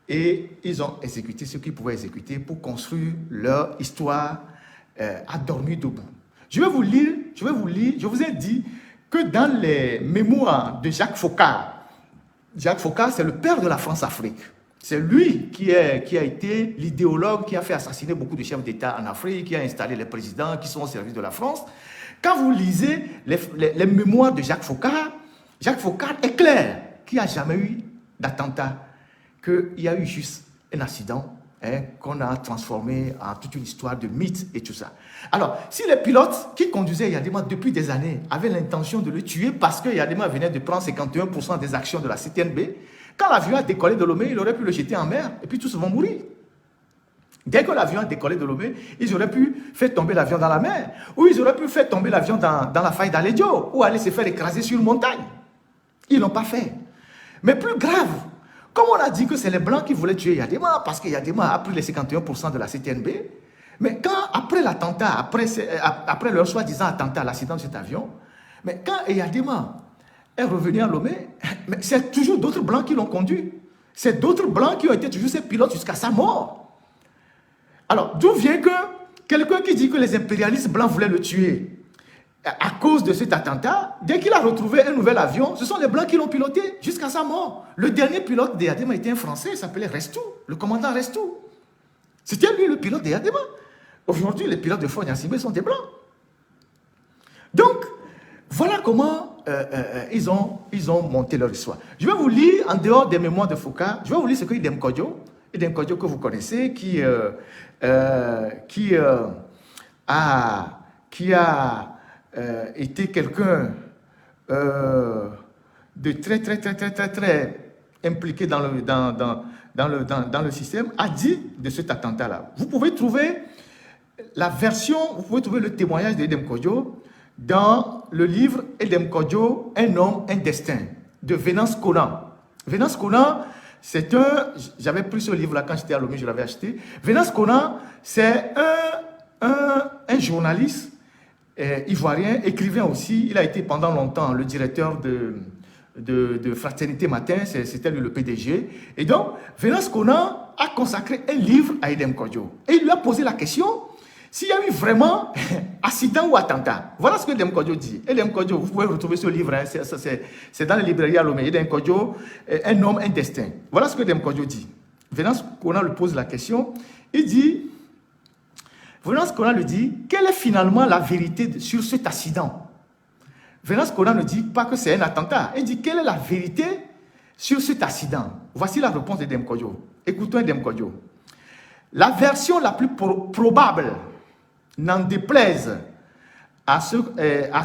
A: et ils ont exécuté ce qu'ils pouvaient exécuter pour construire leur histoire à dormir debout. Je vous ai dit que dans les mémoires de Jacques Foccart, c'est le père de la France-Afrique. C'est lui qui a été l'idéologue qui a fait assassiner beaucoup de chefs d'État en Afrique, qui a installé les présidents qui sont au service de la France. Quand vous lisez les mémoires de Jacques Foccart est clair qu'il n'y a jamais eu d'attentat, qu'il y a eu juste un accident qu'on a transformé en toute une histoire de mythe et tout ça. Alors, si les pilotes qui conduisaient Yadema depuis des années avaient l'intention de le tuer parce que Yadema venait de prendre 51% des actions de la CTNB, quand l'avion a décollé de Lomé, il aurait pu le jeter en mer et puis tous vont mourir. Dès que l'avion a décollé de Lomé, ils auraient pu faire tomber l'avion dans la mer, ou ils auraient pu faire tomber l'avion dans la faille d'Aledio, ou aller se faire écraser sur une montagne. Ils ne l'ont pas fait. Mais plus grave, comme on a dit que c'est les Blancs qui voulaient tuer Yadema, parce que Yadema a pris les 51% de la CTNB, mais quand, après l'attentat, après leur soi-disant attentat, l'accident de cet avion, mais quand Yadema est revenu à Lomé, c'est toujours d'autres Blancs qui l'ont conduit. C'est d'autres Blancs qui ont été toujours ses pilotes jusqu'à sa mort. Alors, d'où vient que quelqu'un qui dit que les impérialistes blancs voulaient le tuer à cause de cet attentat, dès qu'il a retrouvé un nouvel avion, ce sont les Blancs qui l'ont piloté jusqu'à sa mort. Le dernier pilote de Yadema était un Français, il s'appelait Restou, le commandant Restou. C'était lui le pilote de Yadema. Aujourd'hui, les pilotes de Fort Gnassingbé sont des Blancs. Donc, voilà comment ils ont monté leur histoire. Je vais vous lire, en dehors des mémoires de Foccart, je vais vous lire ce que dit Idem Kodjo que vous connaissez, qui a été quelqu'un de très impliqué dans le système, a dit de cet attentat-là. Vous pouvez trouver la version, vous pouvez trouver le témoignage d'Edem Kodjo dans le livre Edem Kodjo, Un homme, un destin, de Venance Conan. Venance Conan, c'est j'avais pris ce livre-là quand j'étais à Lomé, je l'avais acheté. Venance Conan, c'est un journaliste ivoirien, écrivain aussi. Il a été pendant longtemps le directeur de Fraternité Matin, c'était lui le PDG. Et donc, Venance Conan a consacré un livre à Edem Kodjo. Et il lui a posé la question s'il y a eu vraiment accident ou attentat. Voilà ce que Edem Kodjo dit. Edem Kodjo, vous pouvez retrouver ce livre, hein, c'est dans les librairies à Lomé. Edem Kodjo, Un homme, un destin. Voilà ce que Edem Kodjo dit. Venance Conan lui pose la question. Il dit, Venance Conan lui dit, quelle est finalement la vérité sur cet accident? Venance Conan ne dit pas que c'est un attentat. Il dit, quelle est la vérité sur cet accident? Voici la réponse d'Edem Kodjo. Écoutons Edem Kodjo. La version la plus probable, n'en déplaise à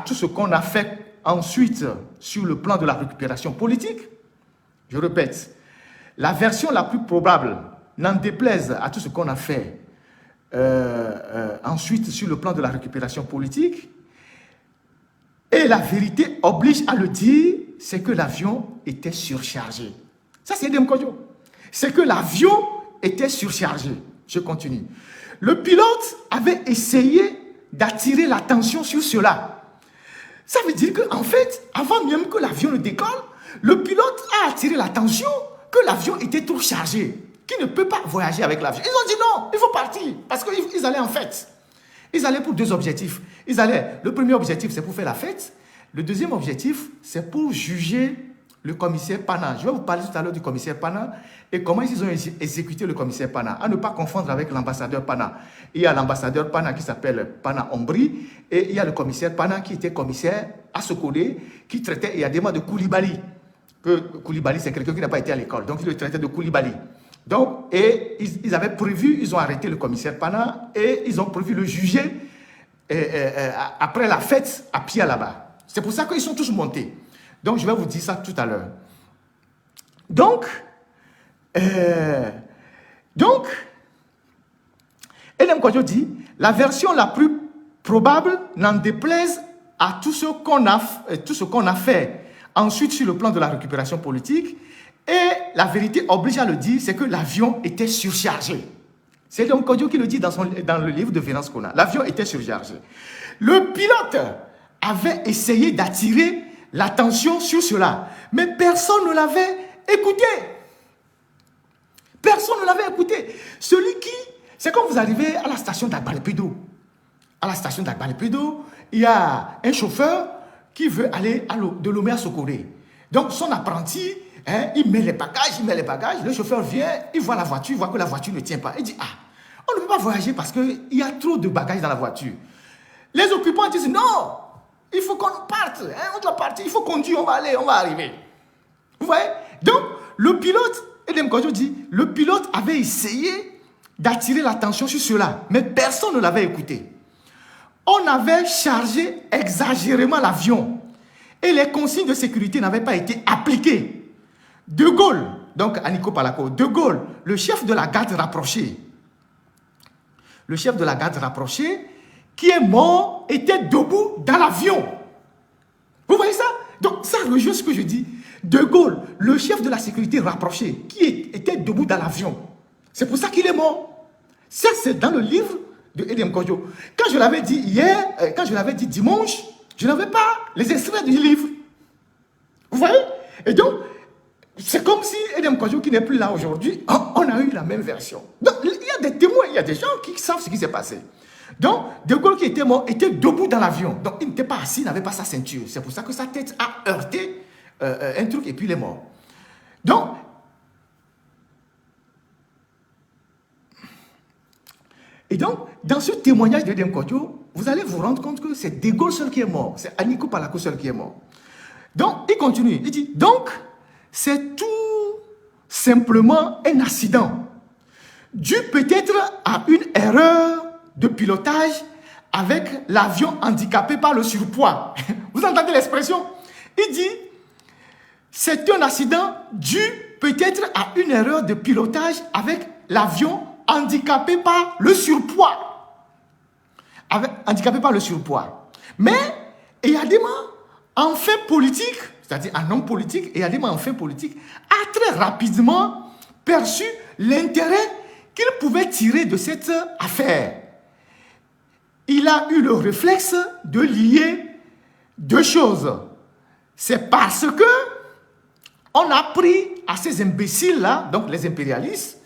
A: tout ce qu'on a fait ensuite sur le plan de la récupération politique, je répète, la version la plus probable, n'en déplaise à tout ce qu'on a fait ensuite sur le plan de la récupération politique, et la vérité oblige à le dire, c'est que l'avion était surchargé. Ça, c'est Edem Kodjo. C'est que l'avion était surchargé. Je continue. Le pilote avait essayé d'attirer l'attention sur cela. Ça veut dire qu'en fait, avant même que l'avion ne décolle, le pilote a attiré l'attention que l'avion était trop chargé, qu'il ne peut pas voyager avec l'avion. Ils ont dit non, il faut partir, parce qu'ils allaient en fête. Ils allaient pour deux objectifs. Le premier objectif, c'est pour faire la fête. Le deuxième objectif, c'est pour juger le commissaire Pana. Je vais vous parler tout à l'heure du commissaire Pana et comment ils ont exécuté le commissaire Pana. À ne pas confondre avec l'ambassadeur Pana. Il y a l'ambassadeur Pana qui s'appelle Pana Ombri et il y a le commissaire Pana qui était commissaire à Sokodé qui traitait Yadema de Koulibaly. Koulibaly, c'est quelqu'un qui n'a pas été à l'école, donc il le traitait de Koulibaly. Donc, et ils avaient prévu, ils ont arrêté le commissaire Pana et ils ont prévu le juger après la fête à pied là-bas. C'est pour ça qu'ils sont tous montés. Donc, je vais vous dire ça tout à l'heure. Donc, Edem Kodjo dit, la version la plus probable, n'en déplaise à tout ce qu'on a fait ensuite sur le plan de la récupération politique, et la vérité oblige à le dire, c'est que l'avion était surchargé. C'est Edem Kodjo qui le dit dans le livre de Venance Conan. L'avion était surchargé. Le pilote avait essayé d'attirer l'attention sur cela. Mais personne ne l'avait écouté. Personne ne l'avait écouté. C'est quand vous arrivez à la station d'Agbalépédo. À la station d'Agbalépédo, il y a un chauffeur qui veut aller de Lomé à Sokoré. Donc son apprenti, il met les bagages, le chauffeur vient, il voit la voiture, il voit que la voiture ne tient pas. Il dit, on ne peut pas voyager parce qu'il y a trop de bagages dans la voiture. Les occupants disent, non, Il faut qu'on parte. Hein, on doit partir. Il faut conduire. On va aller. On va arriver. Vous voyez? Donc, le pilote, Edem Kodjo dit, le pilote avait essayé d'attirer l'attention sur cela. Mais personne ne l'avait écouté. On avait chargé exagérément l'avion. Et les consignes de sécurité n'avaient pas été appliquées. De Gaulle, donc Aniko Palako, De Gaulle, le chef de la garde rapprochée, qui est mort, était debout dans l'avion. Vous voyez ça? Donc ça rejoint ce que je dis. De Gaulle, le chef de la sécurité rapprochée, qui était debout dans l'avion. C'est pour ça qu'il est mort. Ça, c'est dans le livre de Edem Kodjo. Quand je l'avais dit hier, quand je l'avais dit dimanche, je n'avais pas les extraits du livre. Vous voyez? Et donc, c'est comme si Edem Kodjo, qui n'est plus là aujourd'hui, on a eu la même version. Donc, il y a des témoins, il y a des gens qui savent ce qui s'est passé. Donc, De Gaulle qui était mort, était debout dans l'avion. Donc, il n'était pas assis, il n'avait pas sa ceinture. C'est pour ça que sa tête a heurté un truc et puis il est mort. Donc, dans ce témoignage de Edem Kodjo, vous allez vous rendre compte que c'est De Gaulle seul qui est mort. C'est Aniko Palako seul qui est mort. Donc, il continue. Il dit, donc, c'est tout simplement un accident dû peut-être à une erreur de pilotage avec l'avion handicapé par le surpoids. Vous entendez l'expression? Il dit, c'est un accident dû peut-être à une erreur de pilotage avec l'avion handicapé par le surpoids. Handicapé par le surpoids. Mais Eyadema, en fait politique, c'est-à-dire un homme politique, Eyadema en fait politique, a très rapidement perçu l'intérêt qu'il pouvait tirer de cette affaire. Il a eu le réflexe de lier deux choses. C'est parce que on a pris à ces imbéciles-là, donc les impérialistes,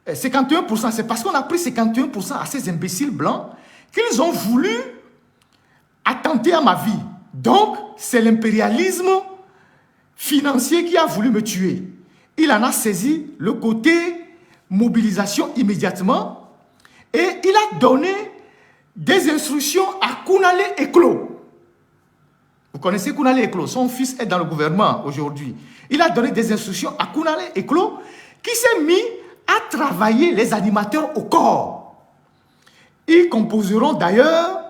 A: 51%, c'est parce qu'on a pris 51% à ces imbéciles blancs qu'ils ont voulu attenter à ma vie. Donc, c'est l'impérialisme financier qui a voulu me tuer. Il en a saisi le côté mobilisation immédiatement et il a donné des instructions à Kounalé Eklo. Vous connaissez Kounalé Eklo, son fils est dans le gouvernement aujourd'hui. Il a donné des instructions à Kounalé Eklo qui s'est mis à travailler les animateurs au corps. Ils composeront d'ailleurs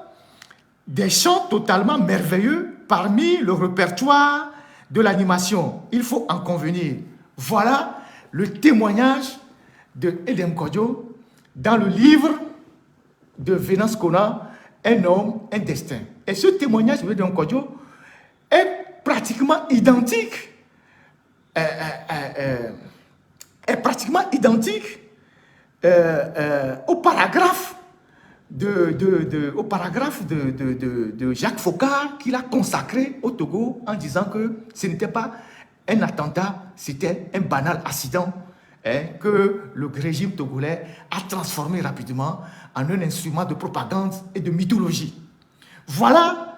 A: des chants totalement merveilleux parmi le répertoire de l'animation. Il faut en convenir. Voilà le témoignage de Edem Kodjo dans le livre de Venance Kona, Un homme, un destin. Et ce témoignage de Edem Kodjo est pratiquement identique au paragraphe de Jacques Faucard qu'il a consacré au Togo en disant que ce n'était pas un attentat, c'était un banal accident que le régime togolais a transformé rapidement en un instrument de propagande et de mythologie. Voilà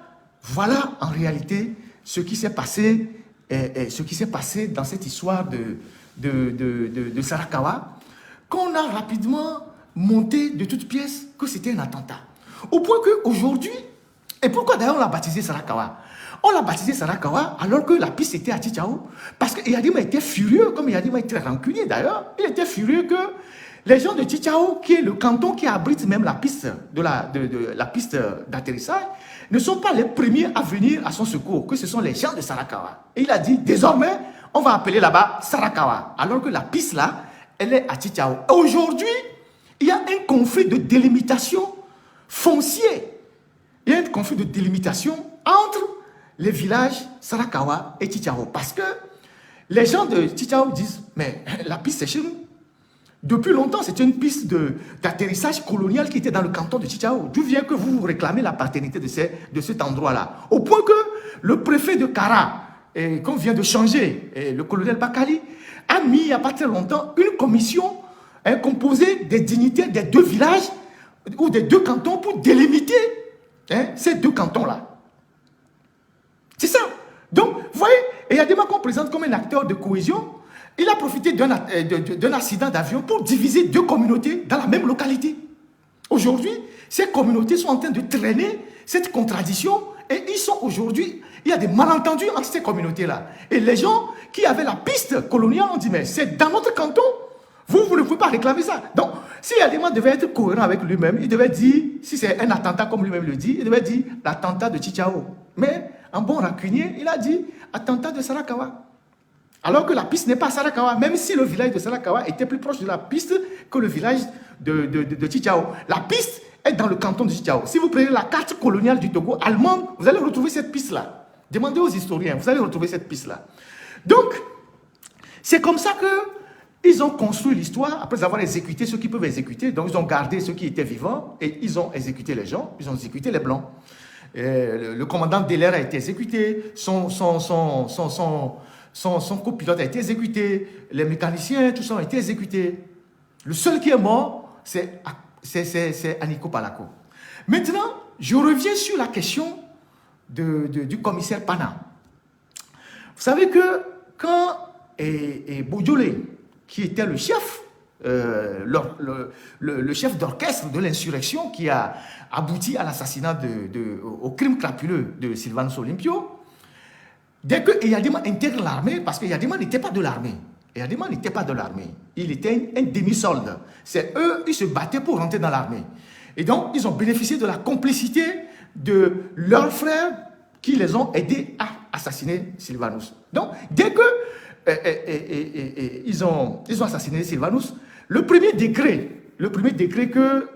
A: en réalité ce qui s'est passé, dans cette histoire de Sarakawa, qu'on a rapidement monté de toutes pièces que c'était un attentat. Au point qu'aujourd'hui, et pourquoi d'ailleurs on l'a baptisé Sarakawa? On l'a baptisé Sarakawa alors que la piste était à Tchitchaou. Parce que Eyadema était furieux, comme Eyadema était rancunier d'ailleurs, il était furieux que les gens de Tchitchaou, qui est le canton qui abrite même la piste la piste d'atterrissage, ne sont pas les premiers à venir à son secours, que ce sont les gens de Sarakawa. Et il a dit, désormais, on va appeler là-bas Sarakawa, alors que la piste là, elle est à Tchitchaou. Aujourd'hui, il y a un conflit de délimitation foncier. Il y a un conflit de délimitation entre les villages Sarakawa et Tchitchaou. Parce que les gens de Tchitchaou disent, mais la piste c'est chez nous. Depuis longtemps, c'était une piste d'atterrissage colonial qui était dans le canton de Tchitchaou. D'où vient que vous réclamez la paternité de cet endroit-là? Au point que le préfet de Kara, qu'on vient de changer, le colonel Bakali, a mis il n'y a pas très longtemps une commission composée des dignitaires des deux villages ou des deux cantons pour délimiter ces deux cantons-là. C'est ça. Donc, vous voyez, Eyadema qu'on présente comme un acteur de cohésion, il a profité d'un accident d'avion pour diviser deux communautés dans la même localité. Aujourd'hui, ces communautés sont en train de traîner cette contradiction et ils sont aujourd'hui, il y a des malentendus entre ces communautés-là. Et les gens qui avaient la piste coloniale ont dit, mais c'est dans notre canton, vous ne pouvez pas réclamer ça. Donc, si Yadema devait être cohérent avec lui-même, il devait dire, si c'est un attentat comme lui-même le dit, il devait dire l'attentat de Chichao. Mais, en bon rancunier, il a dit attentat de Sarakawa. Alors que la piste n'est pas à Sarakawa, même si le village de Sarakawa était plus proche de la piste que le village de Chichao. La piste est dans le canton de Chichao. Si vous prenez la carte coloniale du Togo allemande, vous allez retrouver cette piste-là. Demandez aux historiens, vous allez retrouver cette piste-là. Donc, c'est comme ça qu'ils ont construit l'histoire, après avoir exécuté ceux qui peuvent exécuter. Donc, ils ont gardé ceux qui étaient vivants et ils ont exécuté les gens, ils ont exécuté les Blancs. Le commandant Deller a été exécuté, son copilote a été exécuté, les mécaniciens, tout ça ont été exécutés. Le seul qui est mort, c'est Aniko Palako. Maintenant, je reviens sur la question du commissaire Pana. Vous savez que quand Bojolé, qui était le chef, le chef d'orchestre de l'insurrection qui a abouti à l'assassinat, au crime crapuleux de Sylvanus Olympio, dès que Eyadema intègre l'armée, parce que Eyadema n'était pas de l'armée, il était un demi-solde. C'est eux, ils se battaient pour rentrer dans l'armée. Et donc, ils ont bénéficié de la complicité de leurs frères qui les ont aidés à assassiner Sylvanus. Donc, dès que ils ont assassiné Sylvanus, le premier décret que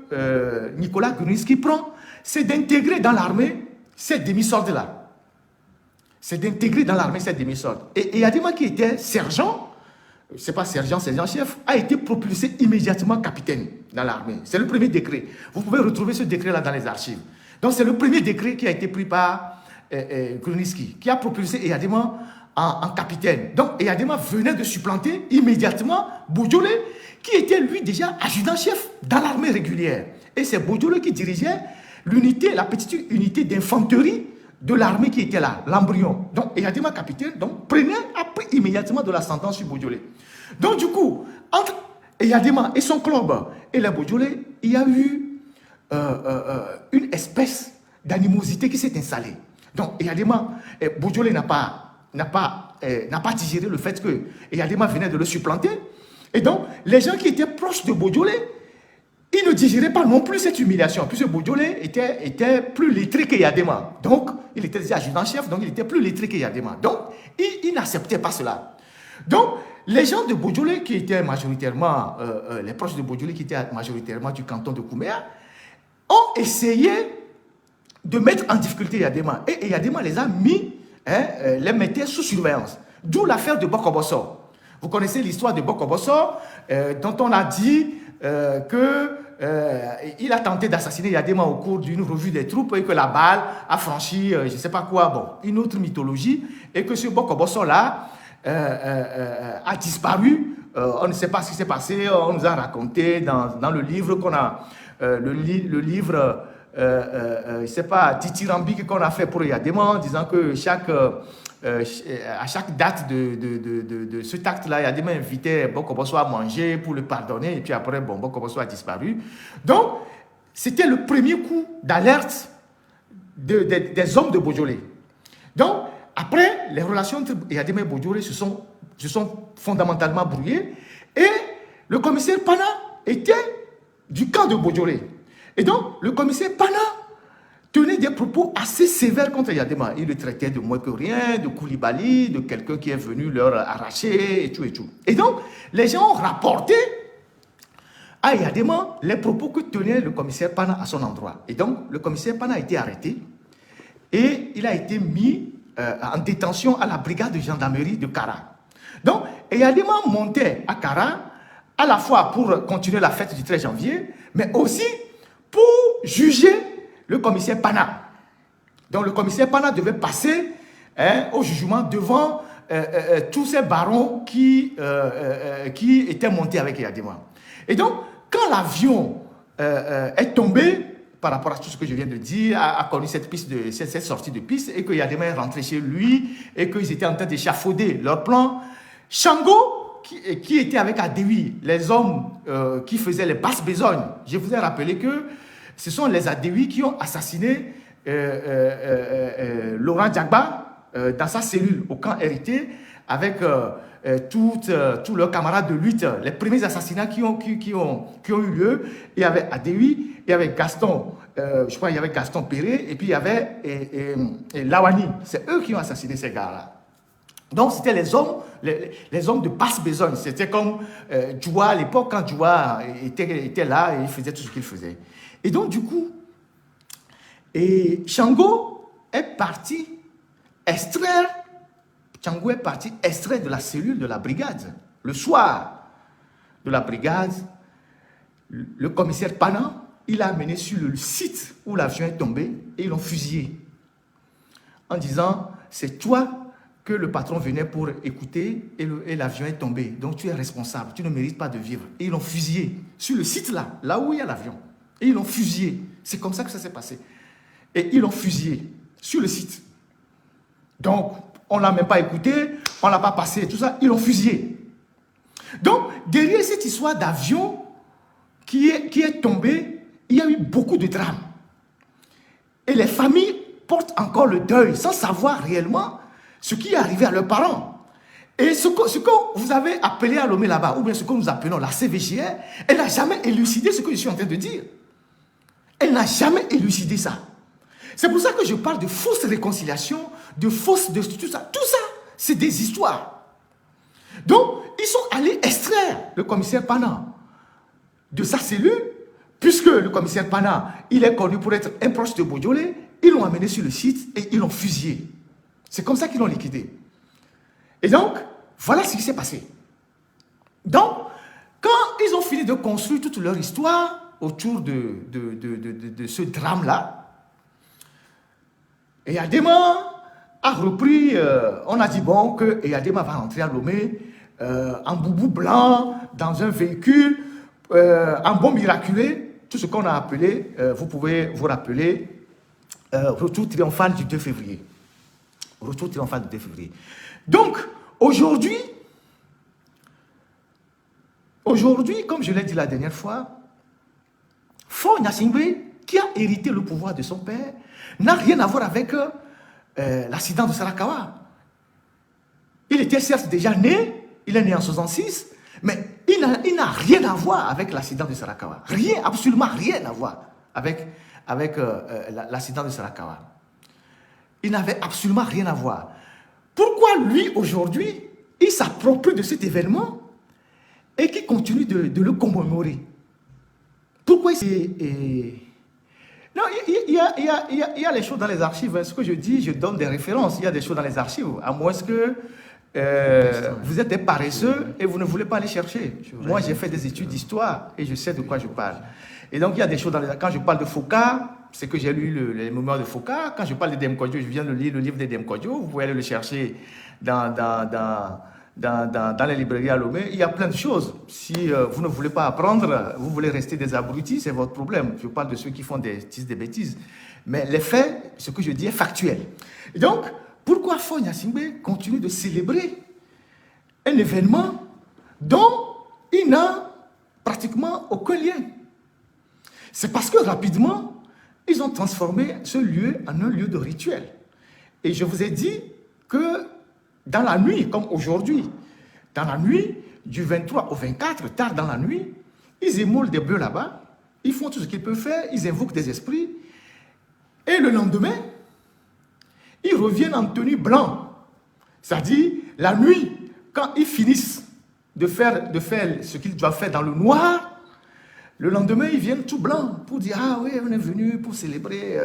A: Nicolas Grunitzky prend, c'est d'intégrer dans l'armée ces demi-soldes-là. Et Eyadema, qui était sergent, c'est pas sergent-chef, a été propulsé immédiatement capitaine dans l'armée. C'est le premier décret. Vous pouvez retrouver ce décret-là dans les archives. Donc, c'est le premier décret qui a été pris par Grunitzky, qui a propulsé Eyadema en capitaine. Donc, Eyadema venait de supplanter immédiatement Bojolé, qui était lui déjà adjudant-chef dans l'armée régulière. Et c'est Bojolé qui dirigeait la petite unité d'infanterie de l'armée qui était là, l'embryon. Donc, Eyadema capitaine, a pris immédiatement de l'ascendance sur Bojolé. Donc, du coup, entre Eyadema et son club et les Bojolé, il y a eu une espèce d'animosité qui s'est installée. Donc, Eyadema, Bojolé n'a pas digéré le fait que Eyadema venait de le supplanter. Et donc, les gens qui étaient proches de Bojolé, ils ne digéraient pas non plus cette humiliation, puisque Bojolé était plus lettré qu'Eyadema. Donc, il était déjà adjudant-chef, donc il était plus lettré qu'Eyadema. Donc, il n'acceptait pas cela. Donc, les gens de Bojolé, qui étaient majoritairement, les proches de Bojolé, qui étaient majoritairement du canton de Kouméa, ont essayé de mettre en difficulté Eyadema. Et Eyadema les a les mettait sous surveillance. D'où l'affaire de Bokobosso. Vous connaissez l'histoire de Bokobosso, dont on a dit qu'il a tenté d'assassiner Eyadema au cours d'une revue des troupes et que la balle a franchi, je ne sais pas quoi, une autre mythologie, et que ce Bokobosso-là a disparu. On ne sait pas ce qui s'est passé, on nous a raconté dans le livre qu'on a, le livre, je ne sais pas, dithyrambique qu'on a fait pour Eyadema, en disant que à chaque date de cet acte-là, Eyadema invitait Bokobosso à manger pour le pardonner, et puis après, Bokobosso a disparu. Donc, c'était le premier coup d'alerte des hommes de Bojolé. Donc, après, les relations entre Eyadema et Bojolé se sont fondamentalement brouillées, et le commissaire Pana était du camp de Bojolé. Et donc, le commissaire Pana tenait des propos assez sévères contre Eyadema. Il le traitait de moins que rien, de Koulibaly, de quelqu'un qui est venu leur arracher, et tout et tout. Et donc, les gens ont rapporté à Eyadema les propos que tenait le commissaire Pana à son endroit. Et donc, le commissaire Pana a été arrêté et il a été mis en détention à la brigade de gendarmerie de Kara. Donc, Eyadema montait à Kara, à la fois pour continuer la fête du 13 janvier, mais aussi pour juger le commissaire Pana. Donc, le commissaire Pana devait passer au jugement devant tous ces barons qui étaient montés avec Eyadema. Et donc, quand l'avion est tombé, par rapport à tout ce que je viens de dire, a connu cette sortie de piste, et que Eyadema est rentré chez lui, et qu'ils étaient en train d'échafauder leur plan, Shango, qui était avec Adewi, les hommes qui faisaient les basses besognes, je vous ai rappelé que ce sont les Adewi qui ont assassiné Laurent Gbagba dans sa cellule au camp RT avec tous leurs camarades de lutte, les premiers assassinats qui ont eu lieu. Il y avait Adéwi, il y avait Gaston, je crois qu'il y avait Gaston Perret, et puis il y avait Lawani. C'est eux qui ont assassiné ces gars-là. Donc, c'était les hommes de basse besogne. C'était comme Djoua à l'époque, quand Djoua était là et il faisait tout ce qu'il faisait. Et donc, du coup, Chango est parti extraire de la cellule de la brigade. Le soir de la brigade, le commissaire Pana, il a amené sur le site où l'avion est tombé et ils l'ont fusillé. En disant, c'est toi que le patron venait pour écouter et l'avion est tombé. Donc tu es responsable, tu ne mérites pas de vivre. Et ils l'ont fusillé sur le site là où il y a l'avion. Et ils l'ont fusillé. C'est comme ça que ça s'est passé. Et ils l'ont fusillé sur le site. Donc, on ne l'a même pas écouté, on ne l'a pas passé, tout ça, ils l'ont fusillé. Donc, derrière cette histoire d'avion qui est tombé, il y a eu beaucoup de drames. Et les familles portent encore le deuil sans savoir réellement ce qui est arrivé à leurs parents. Et ce que vous avez appelé à Lomé là-bas, ou bien ce que nous appelons la CVGR, elle n'a jamais élucidé ce que je suis en train de dire. Elle n'a jamais élucidé ça. C'est pour ça que je parle de fausse réconciliation, de tout ça. Tout ça, c'est des histoires. Donc, ils sont allés extraire le commissaire Pana de sa cellule, puisque le commissaire Pana, il est connu pour être un proche de Bodiolé, ils l'ont amené sur le site et ils l'ont fusillé. C'est comme ça qu'ils l'ont liquidé. Et donc, voilà ce qui s'est passé. Donc, quand ils ont fini de construire toute leur histoire autour de ce drame-là, Eyadema a repris, on a dit bon que Eyadema va rentrer à Lomé en boubou blanc, dans un véhicule, en bon miraculé, tout ce qu'on a appelé, vous pouvez vous rappeler, retour triomphal du 2 février. Retour triomphal du 2 février. Donc, aujourd'hui, comme je l'ai dit la dernière fois, Faure Gnassingbé, qui a hérité le pouvoir de son père, n'a rien à voir avec l'accident de Sarakawa. Il était certes déjà né, il est né en 66, mais il n'a rien à voir avec l'accident de Sarakawa. Rien, absolument rien à voir avec l'accident de Sarakawa. Il n'avait absolument rien à voir. Pourquoi lui, aujourd'hui, il s'approprie de cet événement et qu'il continue de le commémorer? Pourquoi Non, il y a les choses dans les archives. Ce que je dis, je donne des références. Il y a des choses dans les archives. À moins que vous êtes des paresseux et vous ne voulez pas aller chercher. Moi, j'ai fait des études d'histoire et je sais de quoi je parle. Et donc, il y a des choses dans les... Quand je parle de Foucault, c'est que j'ai lu les mémoires de Foucault. Quand je parle de Dem Kodjo, je viens de lire le livre de Dem Kodjo. Vous pouvez aller le chercher dans les librairies à Lomé. Il y a plein de choses. Si vous ne voulez pas apprendre, vous voulez rester des abrutis, c'est votre problème. Je parle de ceux qui font des bêtises. Mais les faits, ce que je dis est factuel. Et donc, pourquoi Faure Gnassingbé continue de célébrer un événement dont il n'a pratiquement aucun lien? C'est parce que rapidement, ils ont transformé ce lieu en un lieu de rituel. Et je vous ai dit que dans la nuit, comme aujourd'hui, dans la nuit du 23 au 24, tard dans la nuit, ils émoulent des bœufs là-bas, ils font tout ce qu'ils peuvent faire, ils invoquent des esprits, et le lendemain, ils reviennent en tenue blanche. C'est-à-dire, la nuit, quand ils finissent de faire ce qu'ils doivent faire dans le noir, le lendemain, ils viennent tout blancs pour dire « Ah oui, on est venu pour célébrer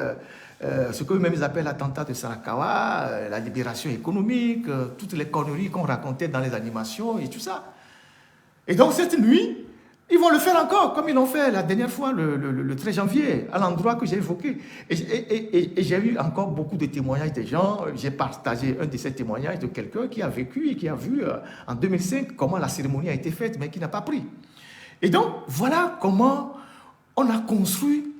A: ce qu'eux-mêmes ils appellent l'attentat de Sarakawa, la libération économique, toutes les conneries qu'on racontait dans les animations et tout ça. » Et donc, cette nuit, ils vont le faire encore, comme ils l'ont fait la dernière fois, le 13 janvier, à l'endroit que j'ai évoqué. Et j'ai eu encore beaucoup de témoignages des gens. J'ai partagé un de ces témoignages de quelqu'un qui a vécu et qui a vu en 2005 comment la cérémonie a été faite, mais qui n'a pas pris. Et donc, voilà comment on a construit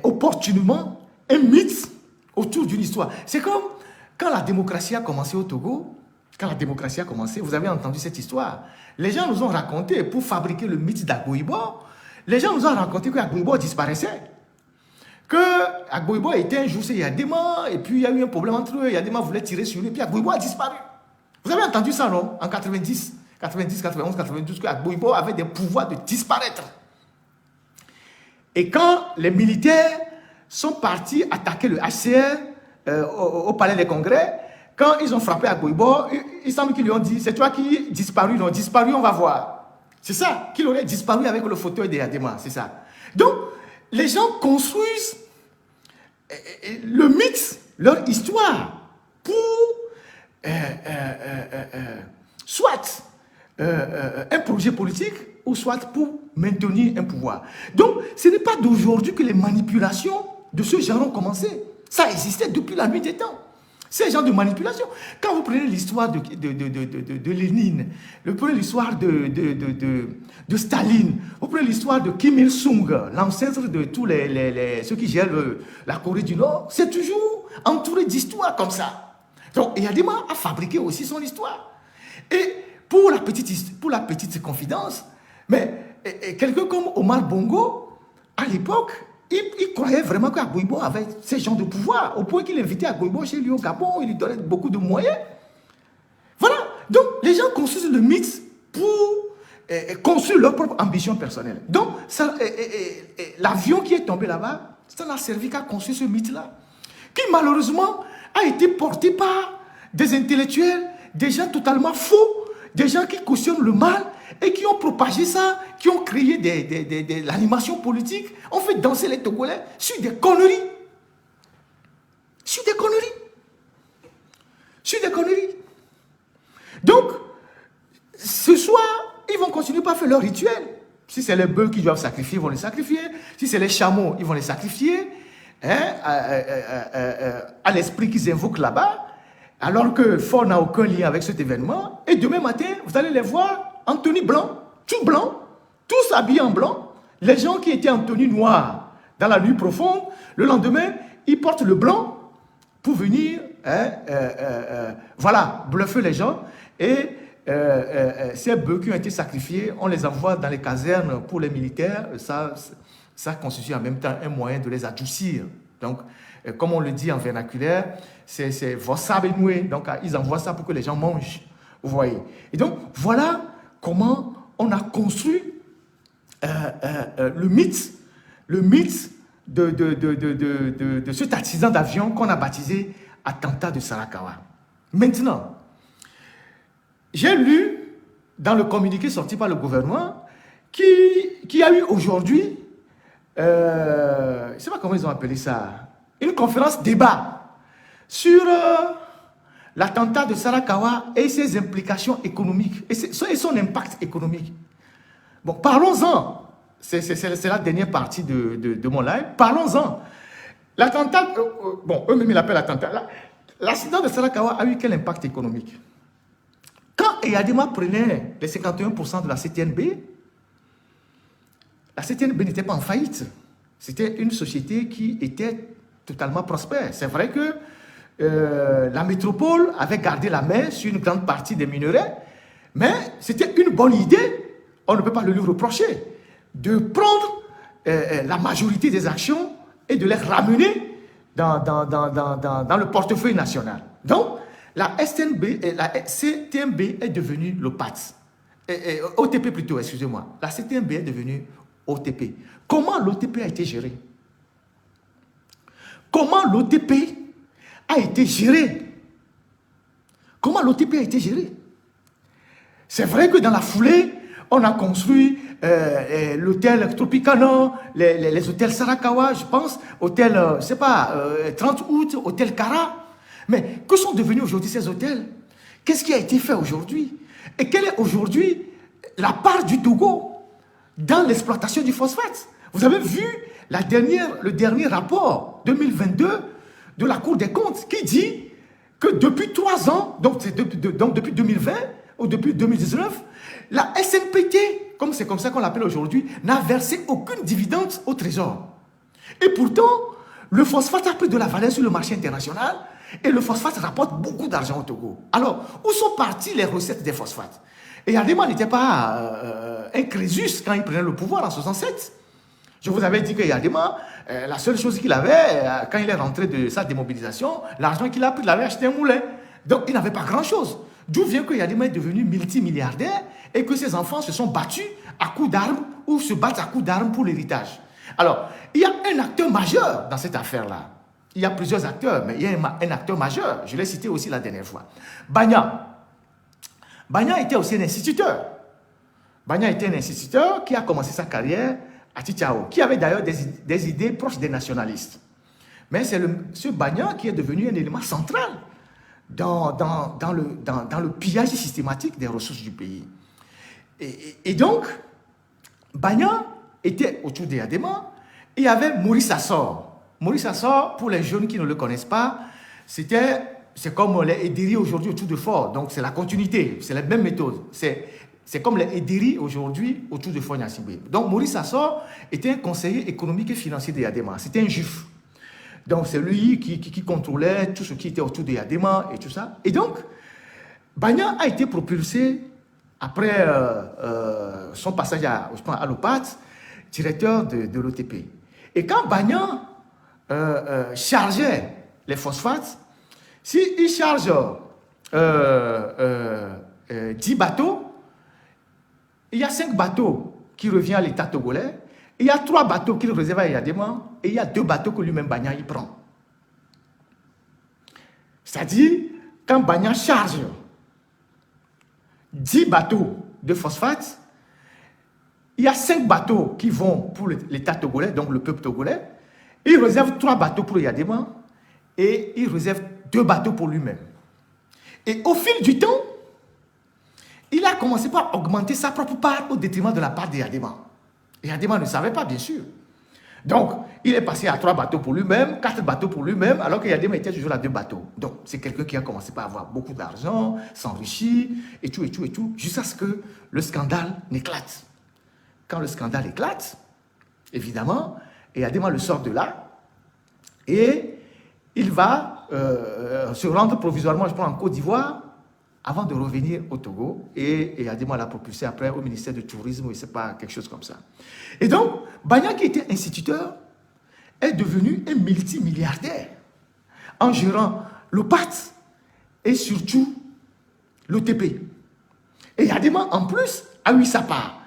A: opportunément un mythe autour d'une histoire. C'est comme quand la démocratie a commencé au Togo, quand la démocratie a commencé, vous avez entendu cette histoire. Les gens nous ont raconté, pour fabriquer le mythe d'Agouibo, les gens nous ont raconté qu'Agouibo disparaissait. que Agboibo était un jour chez Yadema, et puis il y a eu un problème entre eux, Yadema voulait tirer sur lui, et puis Agboibo a disparu. Vous avez entendu ça, non? En 90, 91, 92, que Agboibo avait des pouvoirs de disparaître. Et quand les militaires sont partis attaquer le HCR au palais des congrès, quand ils ont frappé Agboibo, il semble qu'ils lui ont dit, c'est toi qui disparu, non, disparu, on va voir. C'est ça, qu'il aurait disparu avec le fauteuil de Yadema, c'est ça. Donc, les gens construisent le mythe, leur histoire, pour soit un projet politique, ou soit pour maintenir un pouvoir. Donc, ce n'est pas d'aujourd'hui que les manipulations de ce genre ont commencé. Ça existait depuis la nuit des temps. Ces genres de manipulation. Quand vous prenez l'histoire de Lénine, vous prenez l'histoire de Staline, vous prenez l'histoire de Kim Il-sung, l'ancêtre de tous ceux qui gèrent la Corée du Nord, c'est toujours entouré d'histoires comme ça. Donc, Yadema a fabriqué aussi son histoire. Et pour la petite confidence, mais quelqu'un comme Omar Bongo, à l'époque, il croyait vraiment qu'Agboibo avait ces genres de pouvoir, au point qu'il invitait Agboibo chez lui au Gabon, il lui donnait beaucoup de moyens. Voilà. Donc, les gens construisent le mythe pour construire leur propre ambition personnelle. Donc, l'avion qui est tombé là-bas, ça n'a servi qu'à construire ce mythe-là, qui malheureusement a été porté par des intellectuels, des gens totalement faux, des gens qui cautionnent le mal et qui ont propagé ça, qui ont créé de l'animation politique, ont fait danser les Togolais sur des conneries. Sur des conneries. Sur des conneries. Donc, ce soir, ils vont continuer par faire leur rituel. Si c'est les bœufs qui doivent sacrifier, ils vont les sacrifier. Si c'est les chameaux, ils vont les sacrifier. À l'esprit qu'ils invoquent là-bas. Alors que Fort n'a aucun lien avec cet événement. Et demain matin, vous allez les voir en tenue blanc, tout blanc, tous habillés en blanc. Les gens qui étaient en tenue noire dans la nuit profonde, le lendemain, ils portent le blanc pour venir, voilà, bluffer les gens. Et ces bœufs qui ont été sacrifiés, on les envoie dans les casernes pour les militaires. Ça constitue en même temps un moyen de les adoucir. Donc, comme on le dit en vernaculaire, c'est vossab noué. Donc, ils envoient ça pour que les gens mangent. Vous voyez. Et donc, voilà comment on a construit le mythe de cet accident d'avion qu'on a baptisé attentat de Sarakawa. Maintenant, j'ai lu dans le communiqué sorti par le gouvernement qui a eu aujourd'hui, je ne sais pas comment ils ont appelé ça, une conférence débat sur l'attentat de Sarakawa et ses implications économiques et son impact économique. Bon, parlons-en. C'est la dernière partie de mon live. Parlons-en. L'attentat, bon, eux-mêmes ils l'appellent attentat. L'accident de Sarakawa a eu quel impact économique? Quand Yadema prenait les 51% de la CTNB n'était pas en faillite. C'était une société qui était totalement prospère. C'est vrai que la métropole avait gardé la main sur une grande partie des minerais, mais c'était une bonne idée, on ne peut pas le lui reprocher, de prendre la majorité des actions et de les ramener dans le portefeuille national. Donc, la CTNB est devenue l'OPAT. OTP plutôt, excusez-moi. La CTNB est devenue OTP. Comment l'OTP a été géré? Comment l'OTP a été géré? Comment l'OTP a été géré? C'est vrai que dans la foulée, on a construit l'hôtel Tropicana, les hôtels Sarakawa, je pense, hôtel, je ne sais pas, 30 août, hôtel Cara. Mais que sont devenus aujourd'hui ces hôtels? Qu'est-ce qui a été fait aujourd'hui? Et quelle est aujourd'hui la part du Togo dans l'exploitation du phosphate? Vous avez vu le dernier rapport 2022 de la Cour des comptes qui dit que depuis 3 ans, donc depuis 2020 ou depuis 2019, la SNPT, comme c'est comme ça qu'on l'appelle aujourd'hui, n'a versé aucune dividende au trésor. Et pourtant, le phosphate a pris de la valeur sur le marché international et le phosphate rapporte beaucoup d'argent au Togo. Alors, où sont parties les recettes des phosphates? Et Yadema n'était pas un Crésus quand il prenait le pouvoir en 67. Je vous avais dit que Yadema, la seule chose qu'il avait, quand il est rentré de sa démobilisation, l'argent qu'il a pris, il avait acheté un moulin. Donc, il n'avait pas grand-chose. D'où vient que Yadema est devenu multimilliardaire et que ses enfants se sont battus à coups d'armes ou se battent à coups d'armes pour l'héritage. Alors, il y a un acteur majeur dans cette affaire-là. Il y a plusieurs acteurs, mais il y a un acteur majeur. Je l'ai cité aussi la dernière fois. Bagna. Bagna était aussi un instituteur. Bagna était un instituteur qui a commencé sa carrière à Tchitchao, qui avait d'ailleurs des idées proches des nationalistes. Mais c'est ce Bagna qui est devenu un élément central dans le pillage systématique des ressources du pays. Et donc, Bagna était autour des Yadema, et il y avait Maurice Assor. Maurice Assor, pour les jeunes qui ne le connaissent pas, c'est comme les Ediri aujourd'hui autour de Fort. Donc, c'est la continuité, c'est la même méthode. C'est comme les Ediri aujourd'hui autour de Fort Gnassingbé. Donc, Maurice Assor était un conseiller économique et financier des Yadema. C'était un juif. Donc, c'est lui qui contrôlait tout ce qui était autour des Yadema et tout ça. Et donc, Bagna a été propulsé, après son passage à l'OPAT, directeur de l'OTP. Et quand Bagna chargeait les phosphates, s'il charge 10 bateaux, il y a 5 bateaux qui reviennent à l'État togolais, il y a 3 bateaux qu'il réserve à Yadema, et il y a 2 bateaux que lui-même Bagna y prend. C'est-à-dire, quand Bagna charge 10 bateaux de phosphate, il y a 5 bateaux qui vont pour l'État togolais, donc le peuple togolais. Il réserve 3 bateaux pour Yadema et il réserve 2 bateaux pour lui-même. Et au fil du temps, il a commencé par augmenter sa propre part au détriment de la part de Yadema. Et Yadema ne savait pas, bien sûr. Donc, il est passé à 3 bateaux pour lui-même, 4 bateaux pour lui-même, alors que Yadema était toujours à 2 bateaux. Donc, c'est quelqu'un qui a commencé par avoir beaucoup d'argent, s'enrichir, et tout, jusqu'à ce que le scandale n'éclate. Quand le scandale éclate, évidemment, Yadema le sort de là, et il va se rendre provisoirement, je crois, en Côte d'Ivoire, avant de revenir au Togo, et Yadema l'a propulsé après au ministère du Tourisme, ou je ne sais pas, quelque chose comme ça. Et donc, Bagna, qui était instituteur, est devenu un multimilliardaire en gérant l'OPAT et surtout l'OTP. Et Yadema, en plus, a eu sa part.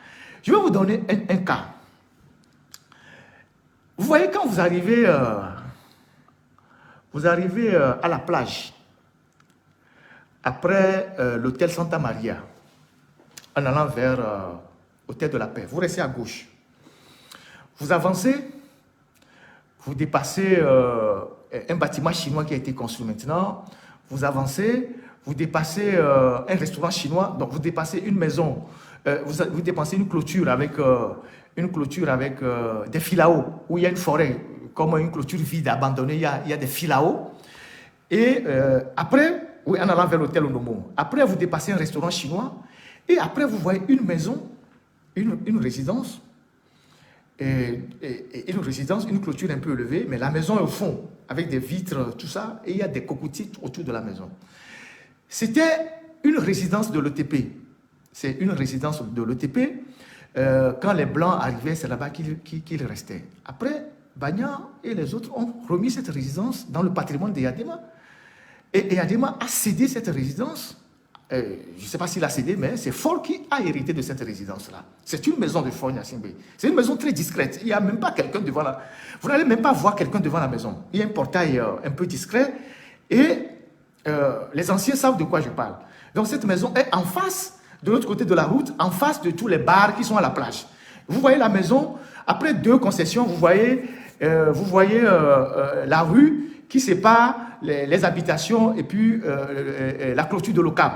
A: Je vais vous donner un cas. Vous voyez, quand vous arrivez à la plage, après l'hôtel Santa Maria, en allant vers l'hôtel de la Paix, vous restez à gauche. Vous avancez, vous dépassez un bâtiment chinois qui a été construit maintenant. Vous avancez, vous dépassez un restaurant chinois, donc vous dépassez une maison, vous dépassez une clôture avec des filaos, où il y a une forêt, comme une clôture vide, abandonnée, il y a des filaos. Et après, oui, en allant vers l'hôtel Onomo. Après, vous dépassez un restaurant chinois. Et après, vous voyez une maison, une résidence. Et une résidence, une clôture un peu élevée. Mais la maison est au fond, avec des vitres, tout ça. Et il y a des cocotiers autour de la maison. C'était une résidence de l'OTP. C'est une résidence de l'OTP. Quand les Blancs arrivaient, c'est là-bas qu'ils restaient. Après, Bagna et les autres ont remis cette résidence dans le patrimoine de Yadema. Et Yadema a cédé cette résidence. Je ne sais pas s'il a cédé, mais c'est Fort qui a hérité de cette résidence-là. C'est une maison de Fort Gnassingbé. C'est une maison très discrète. Il n'y a même pas quelqu'un devant la... Vous n'allez même pas voir quelqu'un devant la maison. Il y a un portail un peu discret. Et les anciens savent de quoi je parle. Donc cette maison est en face, de l'autre côté de la route, en face de tous les bars qui sont à la plage. Vous voyez la maison, après 2 concessions, vous voyez la rue qui sépare les habitations et puis la clôture de l'OCAM.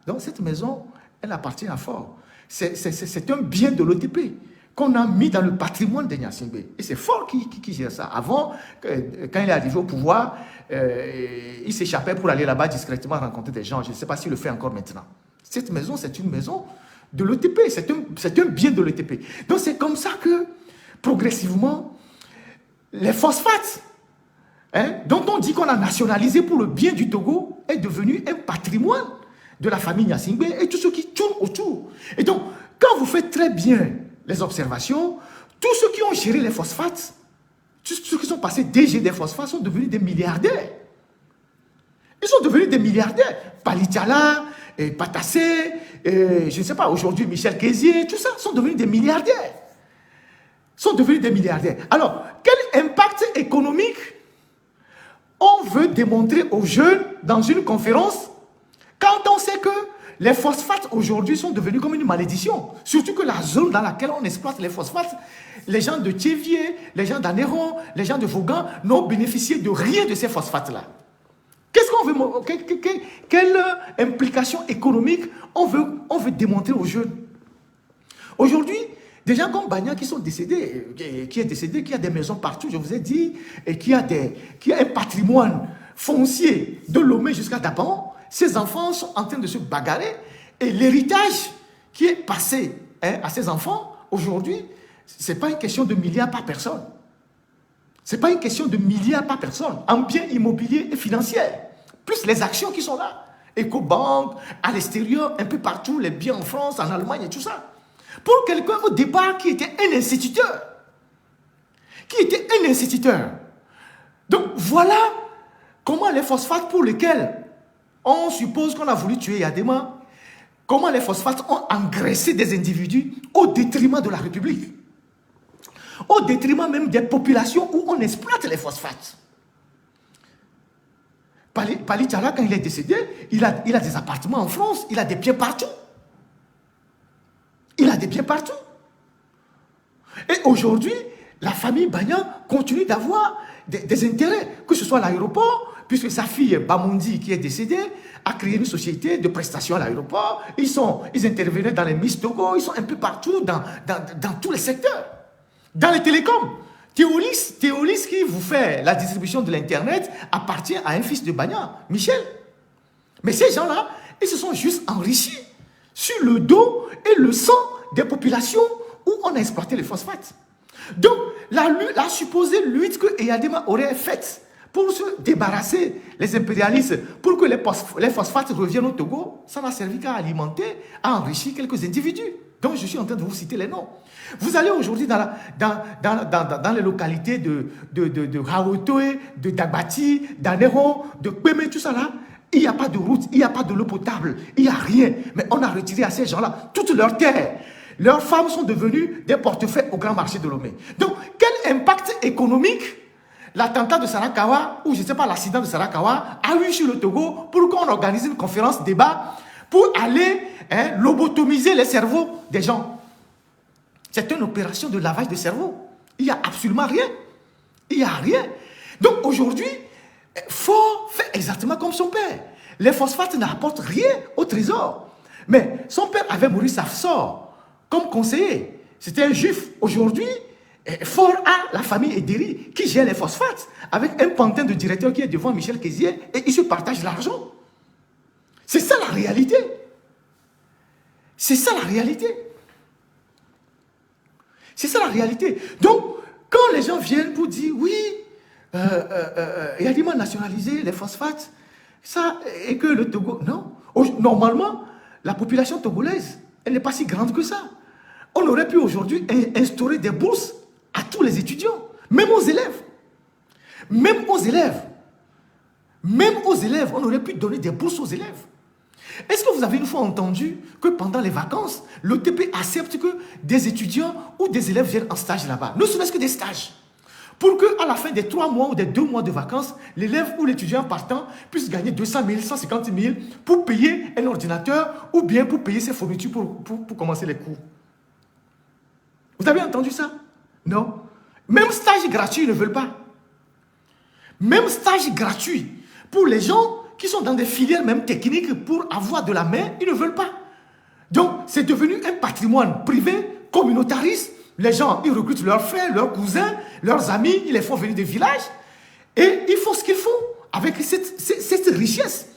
A: Donc cette maison, elle appartient à Fort. C'est un bien de l'OTP qu'on a mis dans le patrimoine de Gnassingbé. Et c'est Fort qui gère ça. Avant, quand il est arrivé au pouvoir, il s'échappait pour aller là-bas discrètement rencontrer des gens. Je ne sais pas s'il le fait encore maintenant. Cette maison, c'est une maison de l'OTP. C'est un bien de l'OTP. Donc c'est comme ça que, progressivement, les phosphates, dont on dit qu'on a nationalisé pour le bien du Togo, est devenu un patrimoine de la famille Gnassingbé et tout ce qui tourne autour. Et donc, quand vous faites très bien les observations, tous ceux qui ont géré les phosphates, tous ceux qui sont passés DG des phosphates sont devenus des milliardaires. Ils sont devenus des milliardaires. Palitala, Patassé, je ne sais pas, aujourd'hui Michel Kézié, tout ça, sont devenus des milliardaires. Sont devenus des milliardaires. Alors, quel impact économique on veut démontrer aux jeunes dans une conférence quand on sait que les phosphates aujourd'hui sont devenus comme une malédiction? Surtout que la zone dans laquelle on exploite les phosphates, les gens de Thiévier, les gens d'Anéron, les gens de Vaughan n'ont bénéficié de rien de ces phosphates-là. Qu'est-ce qu'on veut, quelle implication économique on veut démontrer aux jeunes? Aujourd'hui, des gens comme Bagna qui sont décédés, qui a des maisons partout, je vous ai dit, et qui a un patrimoine foncier de Lomé jusqu'à Daban, ces enfants sont en train de se bagarrer, et l'héritage qui est passé à ces enfants, aujourd'hui, ce n'est pas une question de milliards par personne. Ce n'est pas une question de milliards par personne, en biens immobiliers et financiers, plus les actions qui sont là. Ecobank, à l'extérieur, un peu partout, les biens en France, en Allemagne et tout ça. Pour quelqu'un au départ qui était un instituteur. Donc voilà comment les phosphates pour lesquels on suppose qu'on a voulu tuer Yadema, comment les phosphates ont engraissé des individus au détriment de la République. Au détriment même des populations où on exploite les phosphates. Palitala, quand il est décédé, il a des appartements en France, il a des biens partout. Il a des biens partout. Et aujourd'hui, la famille Bagna continue d'avoir des intérêts, que ce soit à l'aéroport, puisque sa fille Bamondi, qui est décédée, a créé une société de prestations à l'aéroport. Ils intervenaient dans les Miss Togo, ils sont un peu partout, dans tous les secteurs. Dans les télécoms, Théolis qui vous fait la distribution de l'Internet appartient à un fils de Bagna, Michel. Mais ces gens-là, ils se sont juste enrichis sur le dos et le sang des populations où on a exploité les phosphates. Donc, la supposée lutte que Eyadema aurait faite pour se débarrasser les impérialistes, pour que les phosphates reviennent au Togo, ça n'a servi qu'à alimenter, à enrichir quelques individus. Donc, je suis en train de vous citer les noms. Vous allez aujourd'hui dans les localités de Haotoé, de Dagbati, d'Anéron, de Kweme, tout ça là, il n'y a pas de route, il n'y a pas de l'eau potable, il n'y a rien. Mais on a retiré à ces gens-là toutes leurs terres. Leurs femmes sont devenues des portefeuilles au grand marché de Lomé. Donc, quel impact économique l'attentat de Sarakawa, ou je ne sais pas, l'accident de Sarakawa, a eu sur le Togo pour qu'on organise une conférence débat pour aller lobotomiser les cerveaux des gens. C'est une opération de lavage de cerveau. Il n'y a absolument rien. Il n'y a rien. Donc aujourd'hui, Faure fait exactement comme son père. Les phosphates n'apportent rien au trésor. Mais son père avait Maurice Afsor comme conseiller. C'était un juif. Aujourd'hui, Faure a la famille Ederi qui gère les phosphates avec un pantin de directeur qui est devant Michel Kézié et ils se partagent l'argent. C'est ça la réalité. C'est ça la réalité. C'est ça la réalité. Donc, quand les gens viennent pour dire oui, Yadima a nationalisé les phosphates, ça, et que le Togo. Non. Normalement, la population togolaise, elle n'est pas si grande que ça. On aurait pu aujourd'hui instaurer des bourses à tous les étudiants, même aux élèves. Même aux élèves. Même aux élèves, on aurait pu donner des bourses aux élèves. Est-ce que vous avez une fois entendu que pendant les vacances, l'OTP accepte que des étudiants ou des élèves viennent en stage là-bas? Ne serait-ce que des stages. Pour qu'à la fin des 3 mois ou des 2 mois de vacances, l'élève ou l'étudiant partant puisse gagner 200 000, 150 000 pour payer un ordinateur ou bien pour payer ses fournitures pour commencer les cours. Vous avez entendu ça? Non. Même stage gratuit, ils ne veulent pas. Même stage gratuit pour les gens qui sont dans des filières même techniques pour avoir de la main, ils ne veulent pas. Donc, c'est devenu un patrimoine privé, communautariste. Les gens, ils recrutent leurs frères, leurs cousins, leurs amis, ils les font venir des villages et ils font ce qu'ils font avec cette richesse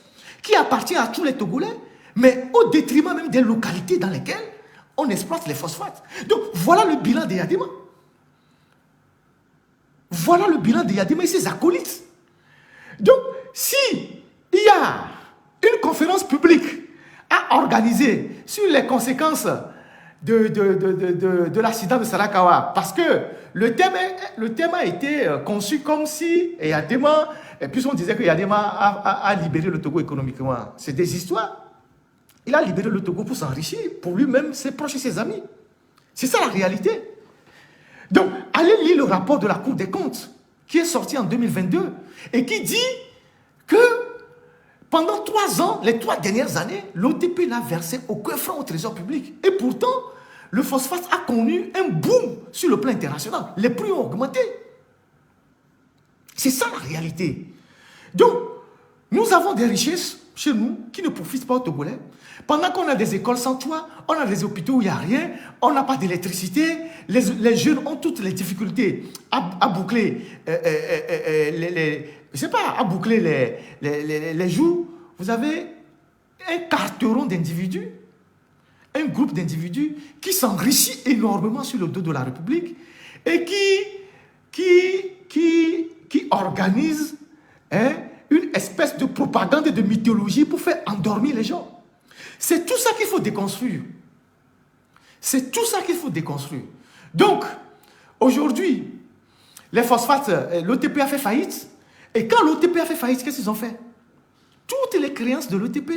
A: qui appartient à tous les Togolais, mais au détriment même des localités dans lesquelles on exploite les phosphates. Donc, voilà le bilan de Yadema. Voilà le bilan de Yadema et ses acolytes. Donc, si il y a une conférence publique à organiser sur les conséquences de l'accident de Sarakawa. Parce que le thème a été conçu comme si Yadema, et puis on disait que Yadema a libéré le Togo économiquement. C'est des histoires. Il a libéré le Togo pour s'enrichir, pour lui-même, ses proches et ses amis. C'est ça la réalité. Donc, allez lire le rapport de la Cour des comptes qui est sorti en 2022 et qui dit que pendant 3 ans, les 3 dernières années, l'OTP n'a versé aucun franc au trésor public. Et pourtant, le phosphate a connu un boom sur le plan international. Les prix ont augmenté. C'est ça la réalité. Donc, nous avons des richesses chez nous qui ne profitent pas aux Togolais. Pendant qu'on a des écoles sans toit, on a des hôpitaux où il n'y a rien, on n'a pas d'électricité, les jeunes ont toutes les difficultés à boucler les jours. Vous avez un carteron d'individus, un groupe d'individus qui s'enrichit énormément sur le dos de la République et qui organise une espèce de propagande et de mythologie pour faire endormir les gens. C'est tout ça qu'il faut déconstruire. C'est tout ça qu'il faut déconstruire. Donc, aujourd'hui, les phosphates, l'OTP a fait faillite. Et quand l'OTP a fait faillite, qu'est-ce qu'ils ont fait? Toutes les créances de l'OTP